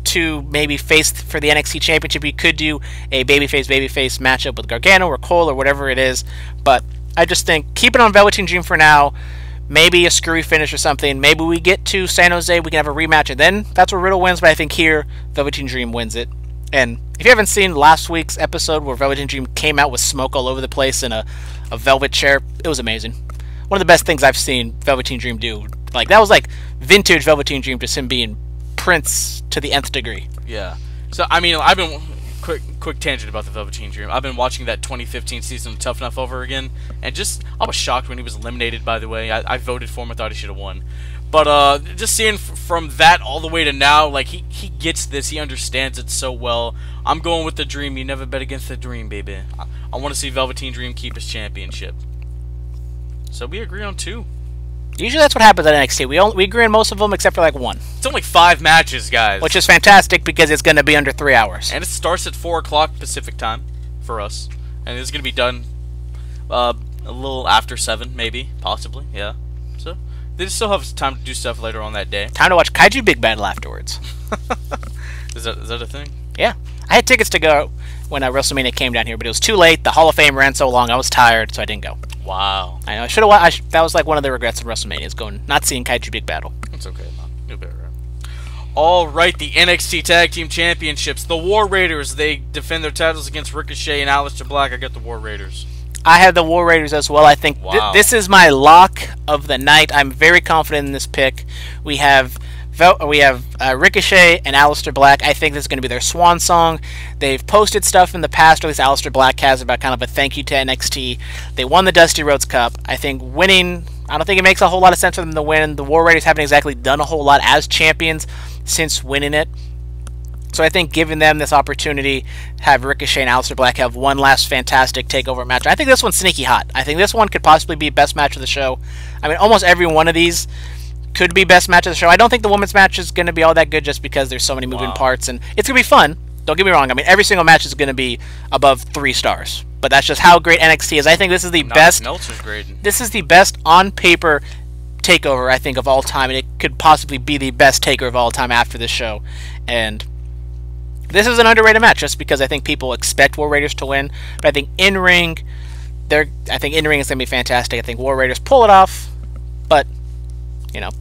to maybe face for the NXT championship, he could do a babyface matchup with Gargano or Cole or whatever it is. But I just think keep it on Velveteen Dream for now. Maybe a screwy finish or something. Maybe we get to San Jose, we can have a rematch, and then that's where Riddle wins. But I think here, Velveteen Dream wins it. And if you haven't seen last week's episode where Velveteen Dream came out with smoke all over the place in a velvet chair, it was amazing. One of the best things I've seen Velveteen Dream do. Like, that was like vintage Velveteen Dream, just him being Prince to the nth degree. Yeah. So, I mean, I've been... Quick tangent about the Velveteen Dream. I've been watching that 2015 season of Tough Enough over again, and I was shocked when he was eliminated, by the way. I voted for him. I thought he should have won. But just seeing from that all the way to now, like, he gets this. He understands it so well. I'm going with the Dream. You never bet against the Dream, baby. I want to see Velveteen Dream keep his championship. So we agree on 2. Usually that's what happens at NXT. We agree on most of them except for like 1. It's only 5 matches, guys. Which is fantastic because it's going to be under 3 hours. And it starts at 4 o'clock Pacific time for us. And it's going to be done a little after 7, maybe, possibly, yeah. So they still have time to do stuff later on that day. Time to watch Kaiju Big Battle afterwards. Is that a thing? Yeah. I had tickets to go when WrestleMania came down here, but it was too late. The Hall of Fame ran so long, I was tired, so I didn't go. Wow. I know. I should have. That was like one of the regrets of WrestleMania, is not seeing Kaiju Big Battle. It's okay, man. You'll be alright. All right, the NXT Tag Team Championships. The War Raiders, they defend their titles against Ricochet and Aleister Black. I got the War Raiders. I have the War Raiders as well. I think this is my lock of the night. I'm very confident in this pick. We have Ricochet and Aleister Black. I think this is going to be their swan song. They've posted stuff in the past, or at least Aleister Black has, about kind of a thank you to NXT. They won the Dusty Rhodes Cup. I think winning, I don't think it makes a whole lot of sense for them to win. The War Raiders haven't exactly done a whole lot as champions since winning it. So I think giving them this opportunity, have Ricochet and Aleister Black have one last fantastic takeover match. I think this one's sneaky hot. I think this one could possibly be best match of the show. I mean, almost every one of these could be best match of the show. I don't think the women's match is going to be all that good just because there's so many moving parts, and it's going to be fun. Don't get me wrong. I mean, every single match is going to be above 3 stars, but that's just how great NXT is. I think this is the best. Meltzer's great. This is the best on paper takeover, I think, of all time, and it could possibly be the best takeover of all time after this show. And this is an underrated match just because I think people expect War Raiders to win, but I think in-ring, is going to be fantastic. I think War Raiders pull it off, but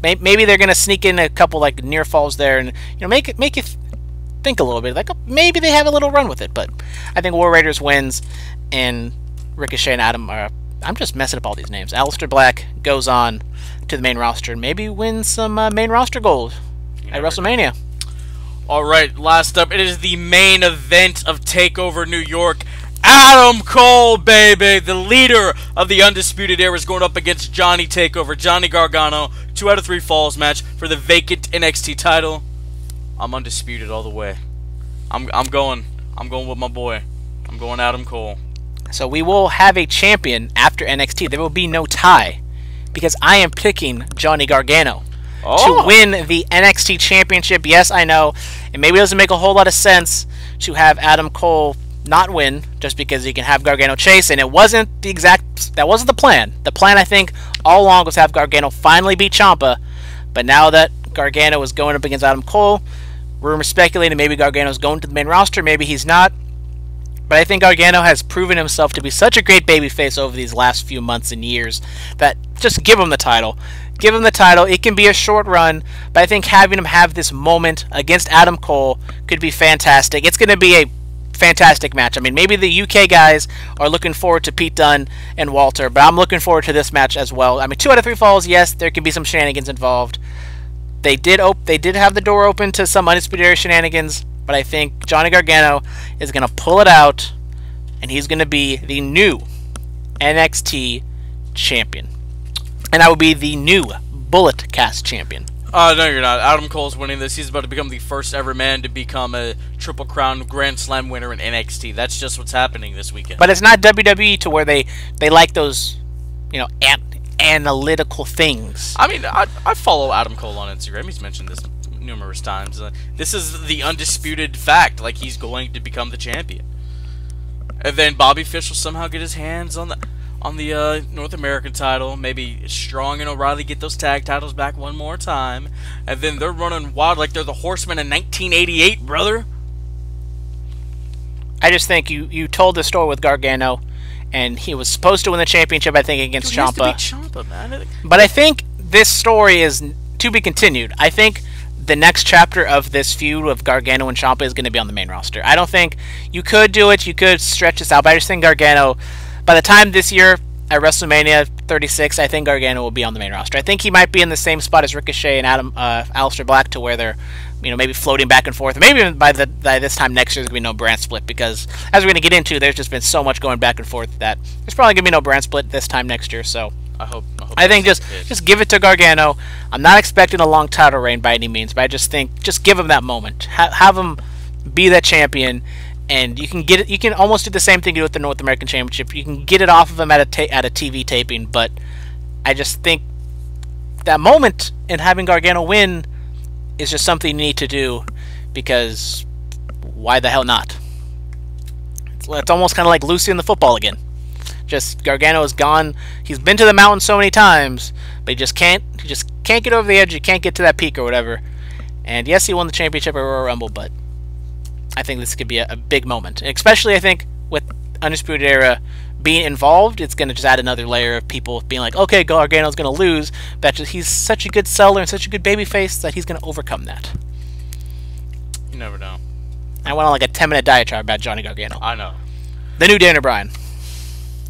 maybe they're going to sneak in a couple like near falls there, and make you think a little bit. Like maybe they have a little run with it, but I think War Raiders wins, and Ricochet and Adam are. I'm just messing up all these names. Aleister Black goes on to the main roster and maybe win some main roster gold at WrestleMania. All right, last up, it is the main event of TakeOver New York. Adam Cole, baby, the leader of the Undisputed Era, is going up against Johnny Takeover, Johnny Gargano, 2 out of 3 falls match for the vacant NXT title. I'm undisputed all the way. I'm going with my boy. I'm going Adam Cole. So we will have a champion after NXT. There will be no tie because I am picking Johnny Gargano to win the NXT Championship. Yes, I know, and maybe it doesn't make a whole lot of sense to have Adam Cole not win just because he can have Gargano chase, and that wasn't the plan. The plan, I think, all along was have Gargano finally beat Ciampa, but now that Gargano is going up against Adam Cole, rumors speculating maybe Gargano's going to the main roster, maybe he's not. But I think Gargano has proven himself to be such a great babyface over these last few months and years that just give him the title. Give him the title. It can be a short run, but I think having him have this moment against Adam Cole could be fantastic. It's going to be a fantastic match. I mean, maybe the UK guys are looking forward to Pete Dunne and Walter, but I'm looking forward to this match as well. I mean, 2 out of 3 falls, yes, there can be some shenanigans involved. They did have the door open to some Undisputed Era shenanigans, but I think Johnny Gargano is going to pull it out, and he's going to be the new NXT champion. And I will be the new Bullet Cast champion. No, you're not. Adam Cole's winning this. He's about to become the first ever man to become a Triple Crown Grand Slam winner in NXT. That's just what's happening this weekend. But it's not WWE to where they like those, analytical things. I mean, I follow Adam Cole on Instagram. He's mentioned this numerous times. This is the undisputed fact. Like, he's going to become the champion. And then Bobby Fish will somehow get his hands on the North American title. Maybe Strong and O'Reilly get those tag titles back one more time. And then they're running wild like they're the Horsemen in 1988, brother. I just think you told the story with Gargano, and he was supposed to win the championship, I think, against Ciampa. Ciampa, man. But I think this story is to be continued. I think the next chapter of this feud of Gargano and Ciampa is going to be on the main roster. I don't think you could do it. You could stretch this out, but I just think Gargano, by the time this year at WrestleMania 36, I think Gargano will be on the main roster. I think he might be in the same spot as Ricochet and Aleister Black, to where they're maybe floating back and forth. Maybe even by this time next year, there's going to be no brand split, because as we're going to get into, there's just been so much going back and forth that there's probably going to be no brand split this time next year. So I think just give it to Gargano. I'm not expecting a long title reign by any means, but I just think just give him that moment. Have him be that champion, and you can get it. You can almost do the same thing you do with the North American Championship. You can get it off of him at a TV taping, but I just think that moment in having Gargano win is just something you need to do, because why the hell not? It's almost kind of like Lucy in the football again. Just Gargano is gone. He's been to the mountain so many times, but he just can't get over the edge. He can't get to that peak or whatever. And yes, he won the championship at Royal Rumble, but I think this could be a big moment. And especially, I think, with Undisputed Era being involved, it's going to just add another layer of people being like, okay, Gargano's going to lose, but he's such a good seller and such a good babyface that he's going to overcome that. You never know. I went on like a 10-minute diatribe about Johnny Gargano. I know. The new Daniel Bryan.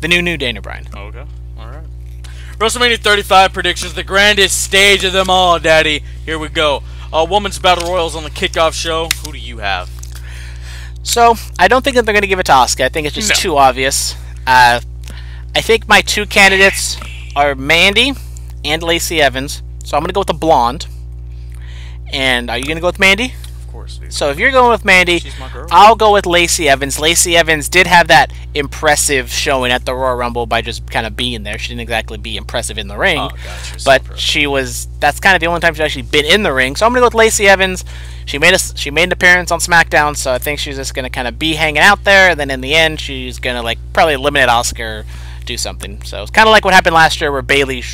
The new Daniel Bryan. Okay. Alright. WrestleMania 35 predictions, the grandest stage of them all, Daddy. Here we go. Women's Battle Royals on the kickoff show. Who do you have? So, I don't think that they're going to give it to Asuka. I think it's just too obvious. I think my 2 candidates are Mandy and Lacey Evans. So I'm going to go with the blonde. And are you going to go with Mandy? Of course, dude. So if you're going with Mandy, she's my girl. I'll go with Lacey Evans. Lacey Evans did have that impressive showing at the Royal Rumble by just kind of being there. She didn't exactly be impressive in the ring. Oh, God, but that's kind of the only time she's actually been in the ring. So I'm going to go with Lacey Evans. She made an appearance on SmackDown, so I think she's just going to kind of be hanging out there, and then in the end, she's going to probably eliminate Asuka or do something. So it's kind of like what happened last year, where Bayley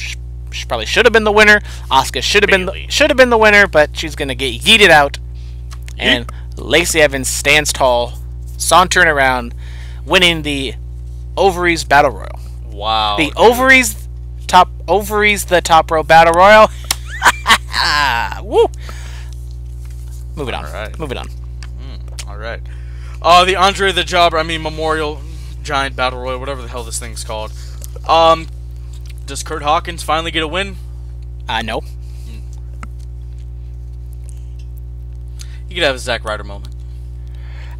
probably should have been the winner. Asuka should have been the winner, but she's going to get yeeted out. And Lacey Evans stands tall, sauntering around, winning the Ovaries Battle Royal. Wow. The Ovaries the top row Battle Royal. Woo! Moving on. Right. Moving on. All right. The Andre the Jobber, Memorial Giant Battle Royal, whatever the hell this thing's called. Does Kurt Hawkins finally get a win? No. You could have a Zack Ryder moment.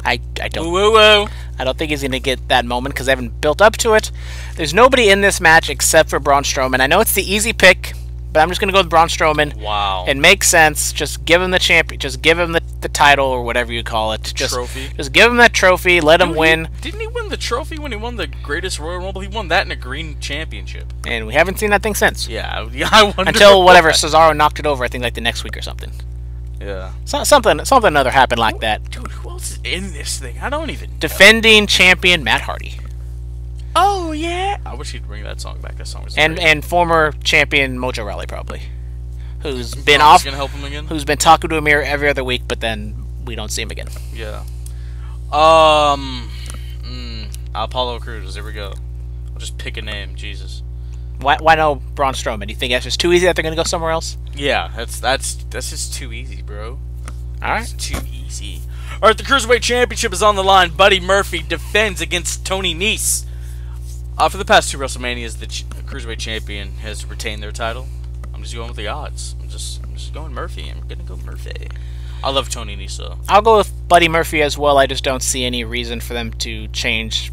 I don't. Whoa, whoa. I don't think he's going to get that moment because they haven't built up to it. There's nobody in this match except for Braun Strowman. I know it's the easy pick, but I'm just going to go with Braun Strowman. Wow. It makes sense. Just give him the champion. Just give him the title or whatever you call it. Trophy. Just give him that trophy. Let him win. Didn't he win the trophy when he won the Greatest Royal Rumble? He won that in a green championship. And we haven't seen that thing since. Yeah, I wonder. Until whatever Cesaro knocked it over. I think like the next week or something. Yeah. Something other happened like that. Dude, who else is in this thing? I don't even know. Defending champion Matt Hardy. Oh yeah. I wish he'd bring that song back. That song was great. And former champion Mojo Rawley probably, who's been Braun's gonna help him again. Who's been talking to a mirror every other week, but then we don't see him again. Yeah. Apollo Crews. Here we go. I'll just pick a name. Jesus. Why no Braun Strowman? Do you think that's just too easy that they're gonna go somewhere else? Yeah, that's just too easy, bro. All right. It's too easy. All right, the Cruiserweight Championship is on the line. Buddy Murphy defends against Tony Nese. For the past 2 WrestleManias, the Cruiserweight Champion has retained their title. I'm just going with the odds. I'm just going Murphy. I'm gonna go Murphy. I love Tony Nese, though. I'll go with Buddy Murphy as well. I just don't see any reason for them to change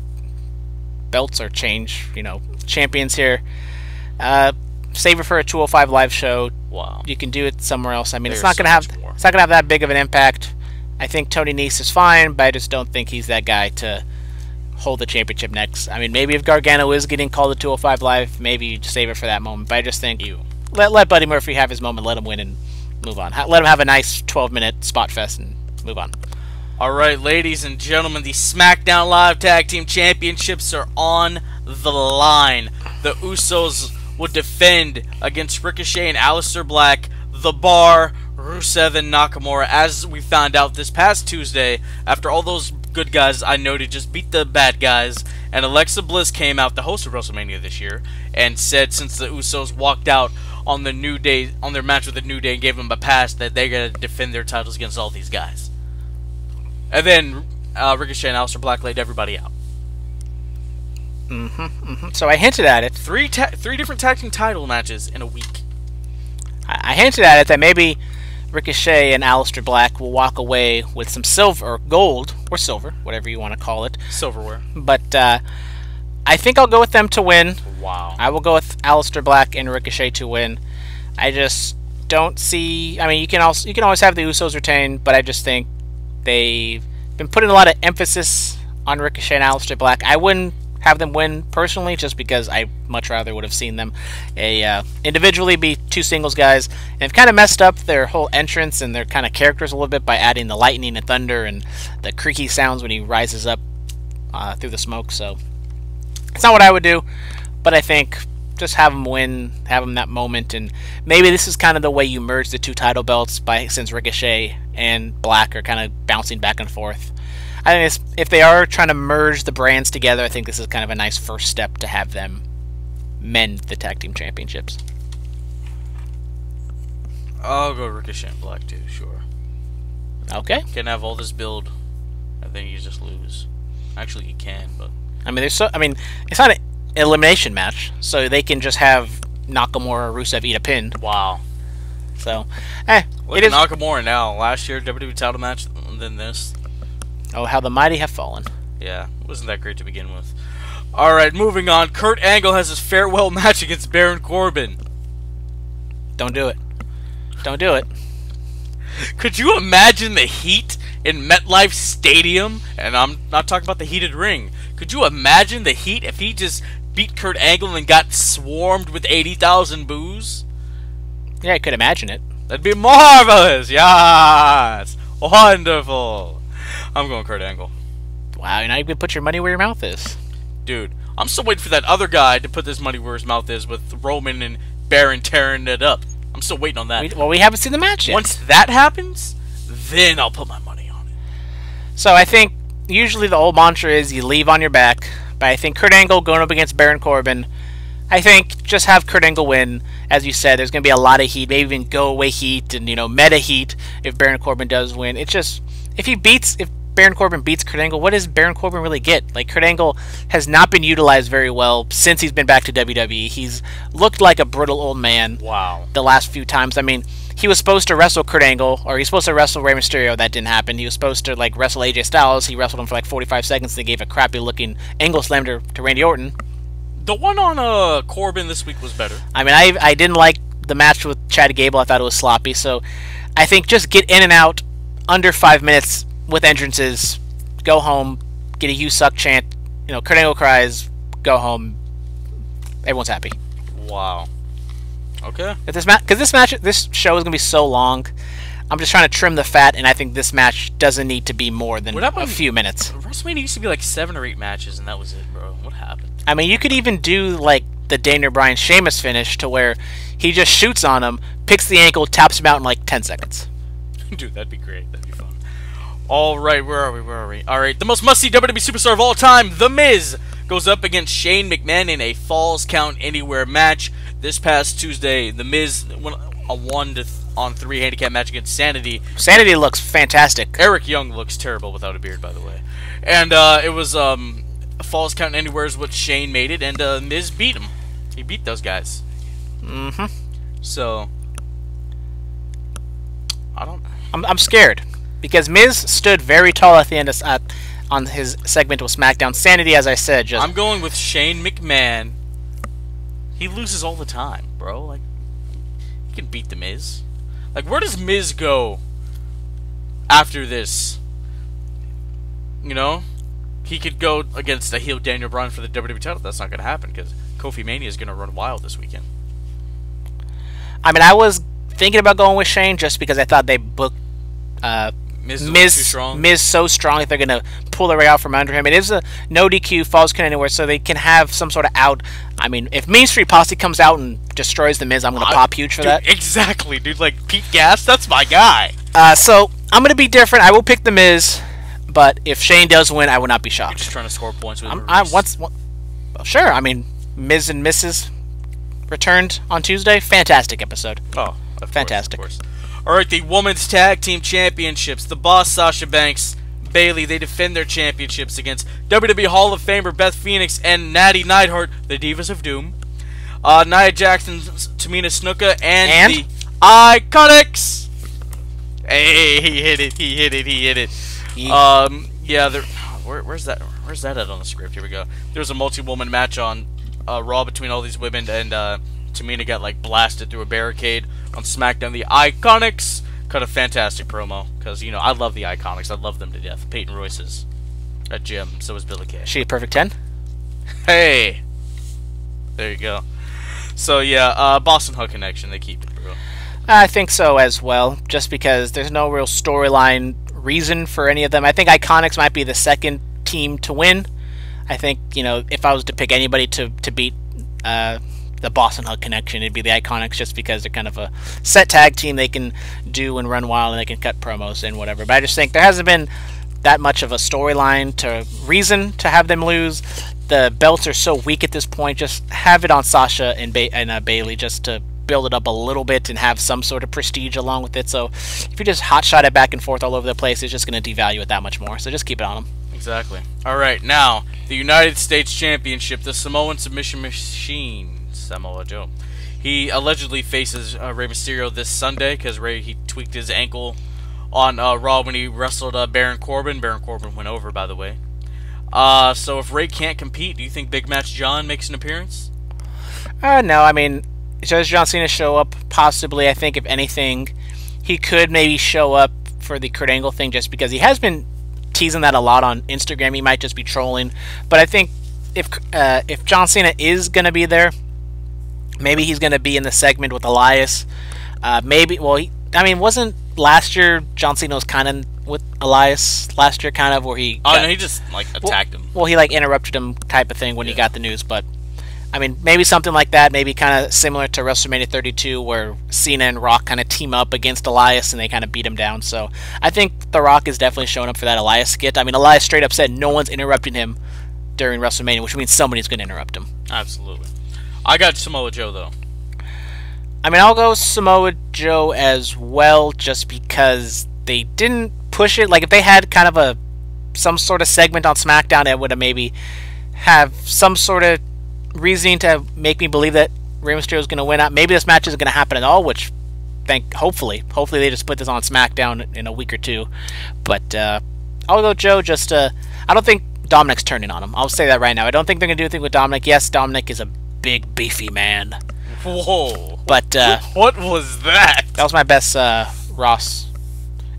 belts or change, champions here. Save it for a 205 live show. Wow. You can do it somewhere else. I mean, There's it's not gonna so have much more. it's not gonna have that big of an impact. I think Tony Nese is fine, but I just don't think he's that guy to hold the championship next. I mean, maybe if Gargano is getting called to 205 live, maybe you just save it for that moment. But I just think let Buddy Murphy have his moment, let him win, and move on. Let him have a nice 12-minute spot fest and move on. All right, ladies and gentlemen, the SmackDown Live Tag Team Championships are on the line. The Usos will defend against Ricochet and Aleister Black, The Bar, Rusev, and Nakamura, as we found out this past Tuesday, after all those good guys I noted just beat the bad guys, and Alexa Bliss came out, the host of WrestleMania this year, and said since the Usos walked out on the New Day, on their match with the New Day, and gave them a pass, that they're going to defend their titles against all these guys. And then Ricochet and Aleister Black laid everybody out. So I hinted at it. Three different tag team title matches in a week. I hinted at it that maybe Ricochet and Aleister Black will walk away with some silver, or gold, or silver, whatever you want to call it. Silverware. But I think I'll go with them to win. Wow. I will go with Aleister Black and Ricochet to win. I just don't see. I mean, you can always have the Usos retain, but I just think they've been putting a lot of emphasis on Ricochet and Aleister Black. I wouldn't have them win personally, just because I much rather would have seen them individually be 2 singles guys, and they've kind of messed up their whole entrance and their kind of characters a little bit by adding the lightning and thunder and the creaky sounds when he rises up through the smoke. So it's not what I would do, but I think just have them win, have them that moment, and maybe this is kind of the way you merge the 2 title belts, since Ricochet and Black are kind of bouncing back and forth. I think if they are trying to merge the brands together, I think this is kind of a nice first step to have them mend the tag team championships. I'll go Ricochet and Black too, sure. Okay. Can have all this build. I think you just lose. Actually, you can, but I mean, it's not an elimination match, so they can just have Nakamura or Rusev eat a pin. wow. So, Look at Nakamura now. Last year, WWE title match, and then this. Oh, how the mighty have fallen. Yeah, wasn't that great to begin with. Alright, moving on. Kurt Angle has his farewell match against Baron Corbin. Don't do it. Don't do it. Could you imagine the heat in MetLife Stadium? And I'm not talking about the heated ring. Could you imagine the heat if he just beat Kurt Angle and got swarmed with 80,000 boos? Yeah, I could imagine it. That'd be marvelous! Yes! Wonderful! I'm going Kurt Angle. Wow, now you can put your money where your mouth is. Dude, I'm still waiting for that other guy to put his money where his mouth is with Roman and Baron tearing it up. I'm still waiting on that. We haven't seen the match yet. Once that happens, then I'll put my money on it. So I think usually the old mantra is you leave on your back, but I think Kurt Angle going up against Baron Corbin, I think just have Kurt Angle win. As you said, there's going to be a lot of heat, maybe even go away heat and meta heat if Baron Corbin does win. It's just if Baron Corbin beats Kurt Angle, what does Baron Corbin really get? Like, Kurt Angle has not been utilized very well since he's been back to WWE. He's looked like a brittle old man. Wow. The last few times. I mean, he was supposed to wrestle Kurt Angle, or he's supposed to wrestle Rey Mysterio. That didn't happen. He was supposed to like wrestle AJ Styles. He wrestled him for like 45 seconds. They gave a crappy looking angle slam to Randy Orton. The one on Corbin this week was better. I mean, I didn't like the match with Chad Gable. I thought it was sloppy. So I think just get in and out under 5 minutes with entrances. Go home. Get a "You suck" chant. You know, Kurt Angle cries. Go home. Everyone's happy. Wow. Okay. If this show is gonna be so long, I'm just trying to trim the fat, and I think this match doesn't need to be more than a few minutes. WrestleMania used to be like 7 or 8 matches, and that was it, bro. What happened? I mean, you could even do like the Daniel Bryan Sheamus finish, to where he just shoots on him, picks the ankle, taps him out in like 10 seconds. Dude, that'd be great. That'd be fun. All right, where are we? All right, the most must-see WWE superstar of all time, The Miz, goes up against Shane McMahon in a Falls Count Anywhere match. This past Tuesday, The Miz won a 1-on-3 handicap match against Sanity. Sanity looks fantastic. Eric Young looks terrible without a beard, by the way. And it was a Falls Count Anywhere is what Shane made it, and Miz beat him. He beat those guys. Mm-hmm. So, I'm scared, because Miz stood very tall at the end on his segment with SmackDown. Sanity, as I said, just... I'm going with Shane McMahon. He loses all the time, bro. Like, he can beat The Miz. Like, where does Miz go after this? You know? He could go against a heel Daniel Bryan for the WWE title. That's not going to happen, because Kofi Mania is going to run wild this weekend. I mean, I was thinking about going with Shane just because I thought they booked Miz so strong that they're going to pull the ray out from under him. It is a no DQ, Falls Count Anywhere, so they can have some sort of out. I mean, if Mean Street Posse comes out and destroys The Miz, I'm going to pop huge for that. Exactly, dude. Like, Pete Gas, that's my guy. So, I'm going to be different. I will pick The Miz, but if Shane does win, I will not be shocked. You're just trying to score points with well, sure. I mean, Miz and Mrs. returned on Tuesday. Fantastic episode. Oh, fantastic. Of course. All right, the Women's Tag Team Championships. The Boss, Sasha Banks, Bayley, they defend their championships against WWE Hall of Famer Beth Phoenix and Natty Neidhart, the Divas of Doom. Nia Jackson, Tamina Snuka, and the Iconics. Hey, he hit it. Yeah, where's that at on the script? Here we go. There's a multi-woman match on Raw between all these women, and Tamina got like blasted through a barricade on SmackDown. The Iconics cut a fantastic promo, because, you know, I love the Iconics. I love them to death. Peyton Royce is a gem. So is Billie Kay. She a perfect 10? Hey! There you go. So, yeah, Boston Hug Connection, they keep it, bro. I think so as well, just because there's no real storyline reason for any of them. I think Iconics might be the second team to win. I think, you know, if I was to pick anybody to beat the Boston Hug Connection, it'd be the Iconics, just because they're kind of a set tag team. They can do and run wild, and they can cut promos and whatever. But I just think there hasn't been that much of a storyline to reason to have them lose. The belts are so weak at this point. Just have it on Sasha and Bayley, just to build it up a little bit and have some sort of prestige along with it. So if you just hotshot it back and forth all over the place, it's just going to devalue it that much more. So just keep it on them. Exactly. All right, now the United States Championship, the Samoan Submission Machine, Samoa Joe. He allegedly faces Rey Mysterio this Sunday, because he tweaked his ankle on Raw when he wrestled Baron Corbin. Baron Corbin went over, by the way. So if Rey can't compete, do you think Big Match John makes an appearance? No, I mean, does John Cena show up? Possibly. I think if anything, he could maybe show up for the Kurt Angle thing, just because he has been teasing that a lot on Instagram. He might just be trolling. But I think if John Cena is going to be there, maybe he's going to be in the segment with Elias. Maybe, well, wasn't last year John Cena was kind of with Elias last year, kind of, where he... no, he just, like, attacked him. Well, he, like, interrupted him type of thing when he got the news, but... I mean, maybe something like that, maybe kind of similar to WrestleMania 32, where Cena and Rock kind of team up against Elias, and they kind of beat him down. So I think The Rock is definitely showing up for that Elias skit. I mean, Elias straight up said no one's interrupting him during WrestleMania, which means somebody's going to interrupt him. Absolutely. I got Samoa Joe, though. I mean, I'll go Samoa Joe as well, just because they didn't push it. Like, if they had kind of a some sort of segment on SmackDown that would have maybe have some sort of reasoning to make me believe that Rey Mysterio is going to win out. Maybe this match isn't going to happen at all, which hopefully they just put this on SmackDown in a week or two. But I'll go Joe. I don't think Dominic's turning on him. I'll say that right now. I don't think they're going to do anything with Dominic. Yes, Dominic is a big, beefy man. Whoa. But what was that? That was my best Ross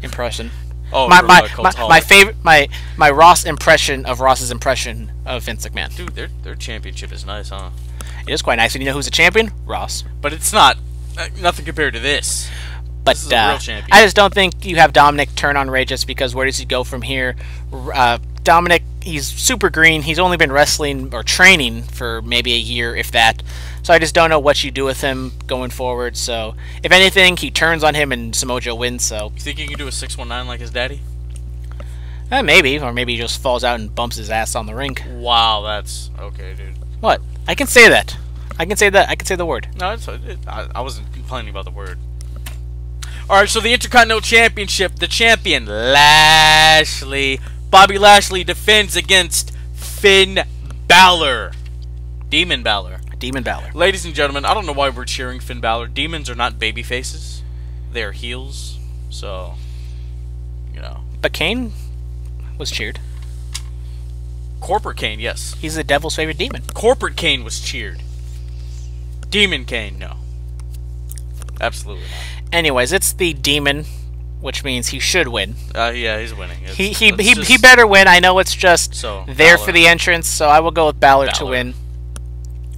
impression. Oh, my favorite, my Ross impression of Ross's impression of Vince McMahon. Dude, their championship is nice, huh? It is quite nice. And you know who's a champion? Ross. But it's not nothing compared to this. But this is a real champion. I just don't think you have Dominic turn on Ray just because where does he go from here? Dominic, he's super green. He's only been wrestling or training for maybe a year, if that. So I just don't know what you do with him going forward. So if anything, he turns on him and Samoa Joe wins. So you think he can do a 619 like his daddy? Maybe, or maybe he just falls out and bumps his ass on the ring. Wow, that's okay, dude. What? I can say that. I can say that. I can say the word. No, I wasn't complaining about the word. All right, so the Intercontinental Championship, the champion Lashley, Bobby Lashley defends against Finn Balor, Demon Balor. Demon Balor. Ladies and gentlemen, I don't know why we're cheering Finn Balor. Demons are not baby faces; they are heels. So, you know. But Kane was cheered. Corporate Kane, yes. He's the devil's favorite demon. Corporate Kane was cheered. Demon Kane, no. Absolutely not. Anyways, it's the demon, which means he should win. Yeah, he's winning. He better win. I know it's just there Balor. for the entrance, so I will go with Balor to win.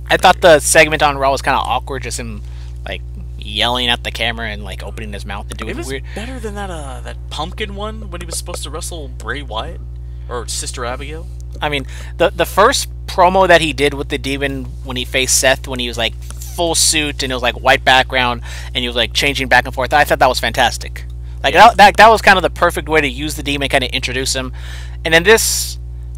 I thought the segment on Raw was kind of awkward, just him like yelling at the camera and like opening his mouth and doing it was weird. Better than that pumpkin one when he was supposed to wrestle Bray Wyatt or Sister Abigail. I mean, the first promo that he did with the demon when he faced Seth, when he was like full suit and it was like white background and he was like changing back and forth, I thought that was fantastic. Like that was kind of the perfect way to use the demon, kind of introduce him. And then this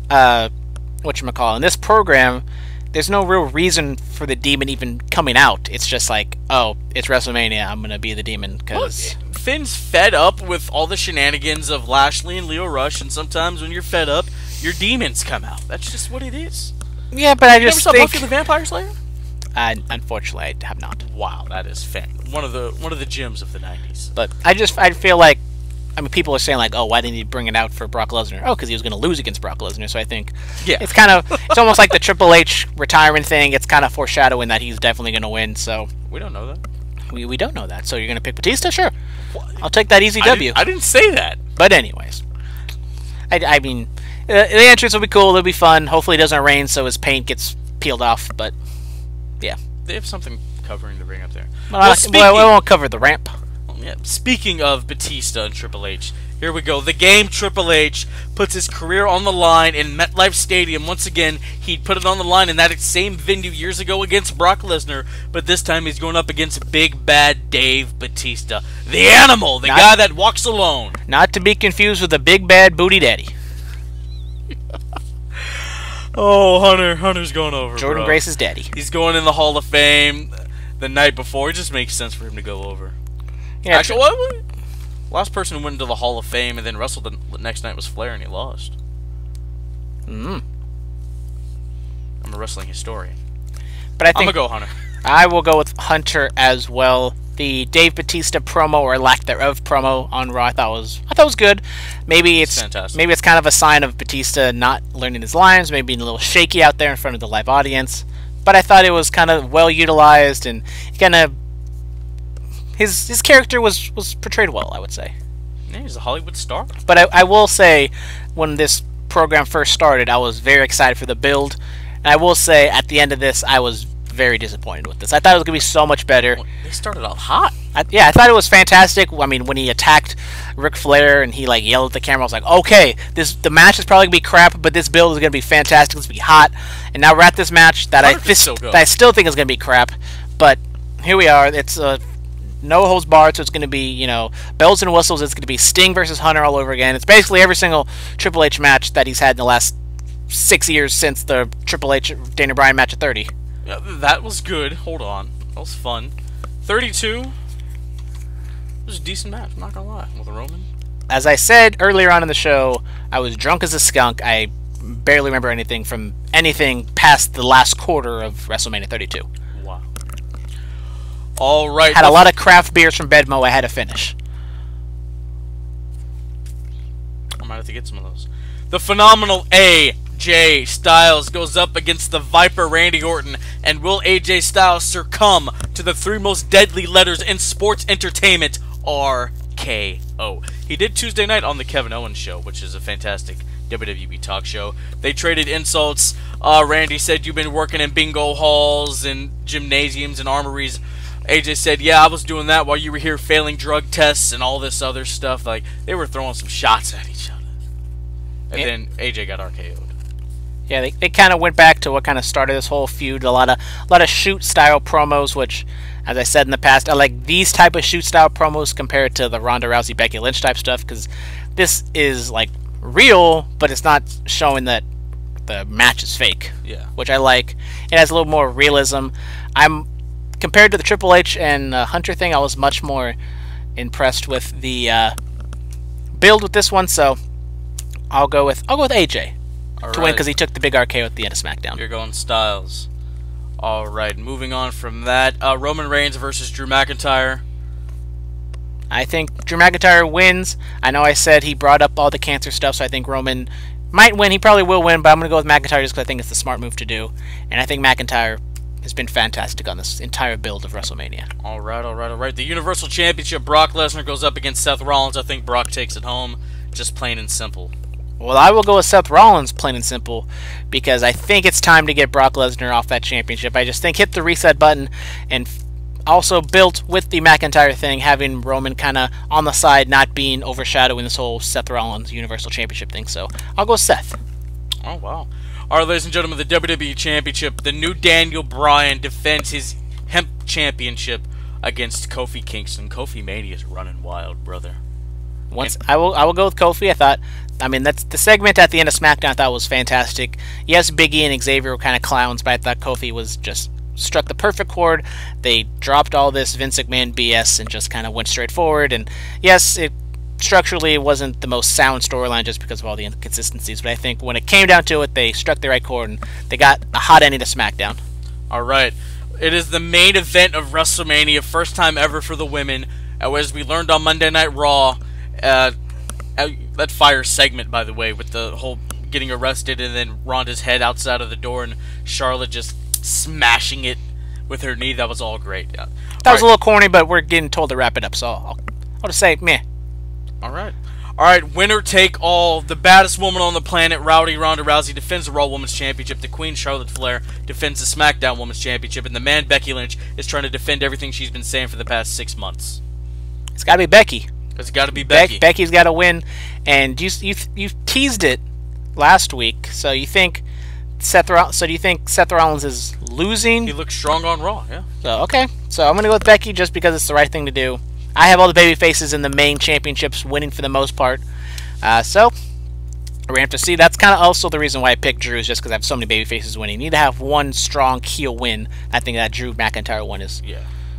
whatchamacallit, in this program, there's no real reason for the demon even coming out. It's just like, oh, it's WrestleMania, I'm gonna be the demon because Finn's fed up with all the shenanigans of Lashley and Leo Rush, and sometimes when you're fed up, your demons come out. That's just what it is. Yeah, but I just think... You never saw think... Buffy the Vampire Slayer? Unfortunately, I have not. Wow, that is one of the gems of the 90s. But I feel like, I mean, people are saying like, oh, why didn't he bring it out for Brock Lesnar? Oh, because he was going to lose against Brock Lesnar. So I think it's kind of, it's almost like the Triple H retirement thing. It's kind of foreshadowing that he's definitely going to win. So we don't know that. We don't know that. So you're going to pick Batista? Sure. I'll take that easy W. I didn't say that. But anyways, I mean, the entrance will be cool. It'll be fun. Hopefully it doesn't rain so his paint gets peeled off. But yeah, they have something covering to bring up there. Well, we won't cover the ramp. Yeah. Speaking of Batista and Triple H, here we go. The game Triple H puts his career on the line in MetLife Stadium. Once again, he'd put it on the line in that same venue years ago against Brock Lesnar, but this time he's going up against Big Bad Dave Batista. The animal, the guy that walks alone. Not to be confused with the Big Bad Booty Daddy. Oh, Hunter's going over, Jordan bro. Grace's daddy. He's going in the Hall of Fame the night before. It just makes sense for him to go over. Yeah, actually, what? Last person who went into the Hall of Fame and then wrestled the next night was Flair, and he lost. I'm a wrestling historian. But I think I'm gonna go Hunter. I will go with Hunter as well. The Dave Batista promo, or lack thereof promo on Raw, I thought was good. Maybe it's fantastic. Maybe it's kind of a sign of Batista not learning his lines, maybe being a little shaky out there in front of the live audience. But I thought it was kind of well utilized, and kind of his character was portrayed well, I would say. Yeah, he's a Hollywood star. But I will say, when this program first started, I was very excited for the build. And I will say, at the end of this, I was very disappointed with this. I thought it was going to be so much better. Well, they started out hot. I thought it was fantastic. I mean, when he attacked Ric Flair and he like yelled at the camera, I was like, okay, the match is probably going to be crap, but this build is going to be fantastic. It's going to be hot. And now we're at this match that I still think is going to be crap. But here we are. It's no holds barred, so it's going to be, you know, bells and whistles. It's going to be Sting versus Hunter all over again. It's basically every single Triple H match that he's had in the last 6 years since the Triple H Daniel Bryan match at 30. Yeah, that was good. Hold on. That was fun. 32. It was a decent match, I'm not going to lie. With Roman. as I said earlier on in the show, I was drunk as a skunk. I barely remember anything past the last quarter of WrestleMania 32. Wow. All right. Had a lot of craft beers from Bedmo I had to finish. I might have to get some of those. The phenomenal AJ Styles goes up against the Viper Randy Orton, and will AJ Styles succumb to the three most deadly letters in sports entertainment, RKO? He did Tuesday night on the Kevin Owens show, which is a fantastic WWE talk show. They traded insults. Randy said, "You've been working in bingo halls and gymnasiums and armories." AJ said, "Yeah, I was doing that while you were here failing drug tests and all this other stuff." Like, they were throwing some shots at each other. And then AJ got RKO'd. Yeah, they kind of went back to what kind of started this whole feud. A lot of shoot-style promos, which, as I said in the past, I like these type of shoot-style promos compared to the Ronda Rousey, Becky Lynch type stuff, because this is, like, real, but it's not showing that the match is fake. Yeah. Which I like. It has a little more realism. Compared to the Triple H and Hunter thing, I was much more impressed with the build with this one, so I'll go with AJ to win because he took the big RKO at the end of SmackDown. You're going Styles. All right, moving on from that, Roman Reigns versus Drew McIntyre. I think Drew McIntyre wins. I know I said he brought up all the cancer stuff, so I think Roman might win. He probably will win, but I'm going to go with McIntyre just because I think it's the smart move to do. And I think McIntyre has been fantastic on this entire build of WrestleMania. All right. The Universal Championship, Brock Lesnar goes up against Seth Rollins. I think Brock takes it home, just plain and simple. Well, I will go with Seth Rollins, plain and simple, because I think it's time to get Brock Lesnar off that championship. I just think hit the reset button, and also built with the McIntyre thing, having Roman kind of on the side, not being overshadowing this whole Seth Rollins Universal Championship thing. So I'll go Seth. Oh, wow. All right, ladies and gentlemen, the WWE Championship, the new Daniel Bryan defends his Hemp Championship against Kofi Kingston. Kofi Mania is running wild, brother. I will go with Kofi. That's the segment at the end of SmackDown I thought was fantastic. Yes, Big E and Xavier were kind of clowns, but I thought Kofi was just struck the perfect chord. They dropped all this Vince McMahon BS and just kind of went straight forward. And yes, structurally it wasn't the most sound storyline just because of all the inconsistencies, but I think when it came down to it, they struck the right chord and they got a hot ending to SmackDown. All right. It is the main event of WrestleMania, first time ever for the women. As we learned on Monday Night Raw, that fire segment, by the way, with the whole getting arrested and then Ronda's head outside of the door and Charlotte just smashing it with her knee, that was all great. That was a little corny, but we're getting told to wrap it up, so I'll just say meh. All right, winner take all. The baddest woman on the planet, Ronda Rousey, defends the Raw Women's Championship. The Queen, Charlotte Flair, defends the SmackDown Women's Championship. And the man, Becky Lynch, is trying to defend everything she's been saying for the past 6 months. It's got to be Becky. It's got to be Becky. Becky's got to win. And you teased it last week. So you think Seth Rollins is losing? He looks strong on Raw, yeah. So okay. So I'm going to go with Becky just because it's the right thing to do. I have all the baby faces in the main championships winning for the most part. So we're going to have to see. That's kind of also the reason why I picked Drew, is just because I have so many baby faces winning. You need to have one strong heel win. I think that Drew McIntyre one is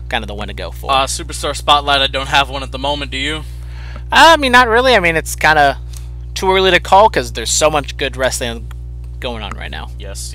kind of the one to go for. Superstar Spotlight, I don't have one at the moment. Do you? Not really. It's kind of too early to call because there's so much good wrestling going on right now. Yes.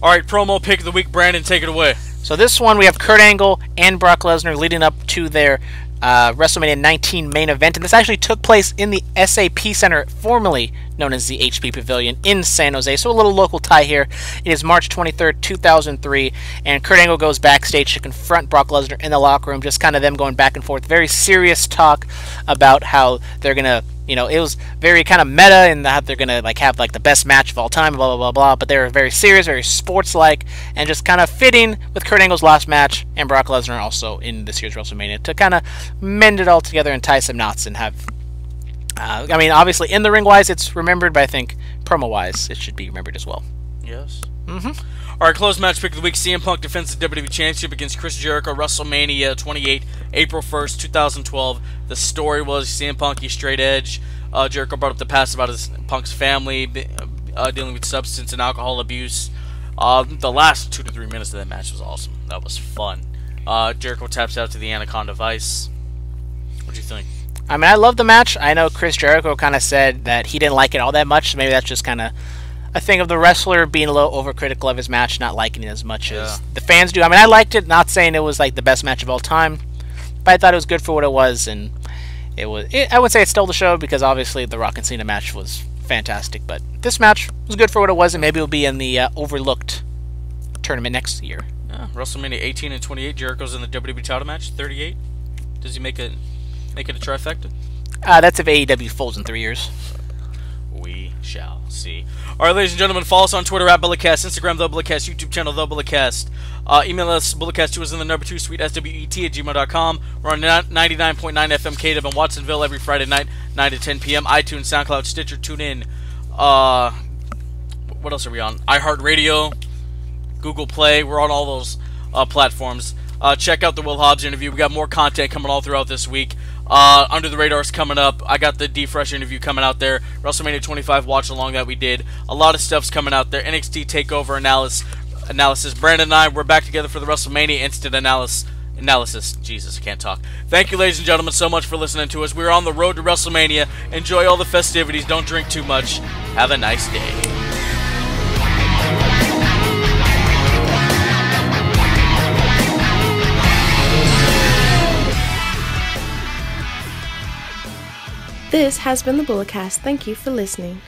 All right, promo pick of the week. Brandon, take it away. So this one, we have Kurt Angle and Brock Lesnar leading up to their WrestleMania 19 main event. And this actually took place in the SAP Center, formerly known as the HP Pavilion, in San Jose. So a little local tie here. It is March 23rd, 2003. And Kurt Angle goes backstage to confront Brock Lesnar in the locker room. Just kind of them going back and forth. Very serious talk about how they're going to... it was very kind of meta in that they're going to have the best match of all time, blah, blah, blah, blah. But they were very serious, very sports-like, and just kind of fitting with Kurt Angle's last match and Brock Lesnar also in this year's WrestleMania to kind of mend it all together and tie some knots and have... obviously in the ring-wise it's remembered, but I think promo-wise it should be remembered as well. Yes. All right, close match pick of the week. CM Punk defends the WWE Championship against Chris Jericho, WrestleMania 28, April 1st, 2012. The story was CM Punk, he's straight edge. Jericho brought up the past about Punk's family, dealing with substance and alcohol abuse. The last 2 to 3 minutes of that match was awesome. That was fun. Jericho taps out to the Anaconda Vice. What do you think? I mean, I love the match. I know Chris Jericho kind of said that he didn't like it all that much. So maybe that's just kind of a thing of the wrestler being a little overcritical of his match, not liking it as much as the fans do. I mean, I liked it. Not saying it was like the best match of all time, but I thought it was good for what it was, and I would say it stole the show because obviously the Rock and Cena match was fantastic, but this match was good for what it was, and maybe it'll be in the overlooked tournament next year. Yeah, WrestleMania 18 and 28. Jericho's in the WWE title match. 38. Does he make it a trifecta? That's if AEW folds in 3 years. We shall see. All right, ladies and gentlemen, follow us on Twitter at Bulletcast, Instagram The Bulletcast, YouTube channel The Bulletcast. Email us bulletcast2 in the number 2 suite swet@gmail.com. We're on 99.9 FM KW in Watsonville every Friday night, 9 to 10 p.m. iTunes, SoundCloud, Stitcher, TuneIn. What else are we on? iHeartRadio, Google Play. We're on all those platforms. Check out the Will Hobbs interview. We got more content coming all throughout this week. Under the Radar's coming up. I got the D-Fresh interview coming out there. WrestleMania 25 watch along that we did. A lot of stuff's coming out there. NXT Takeover analysis. Brandon and I, we're back together for the WrestleMania instant analysis. Jesus, I can't talk. Thank you, ladies and gentlemen, so much for listening to us. We're on the road to WrestleMania. Enjoy all the festivities. Don't drink too much. Have a nice day. This has been the Bulletcast. Thank you for listening.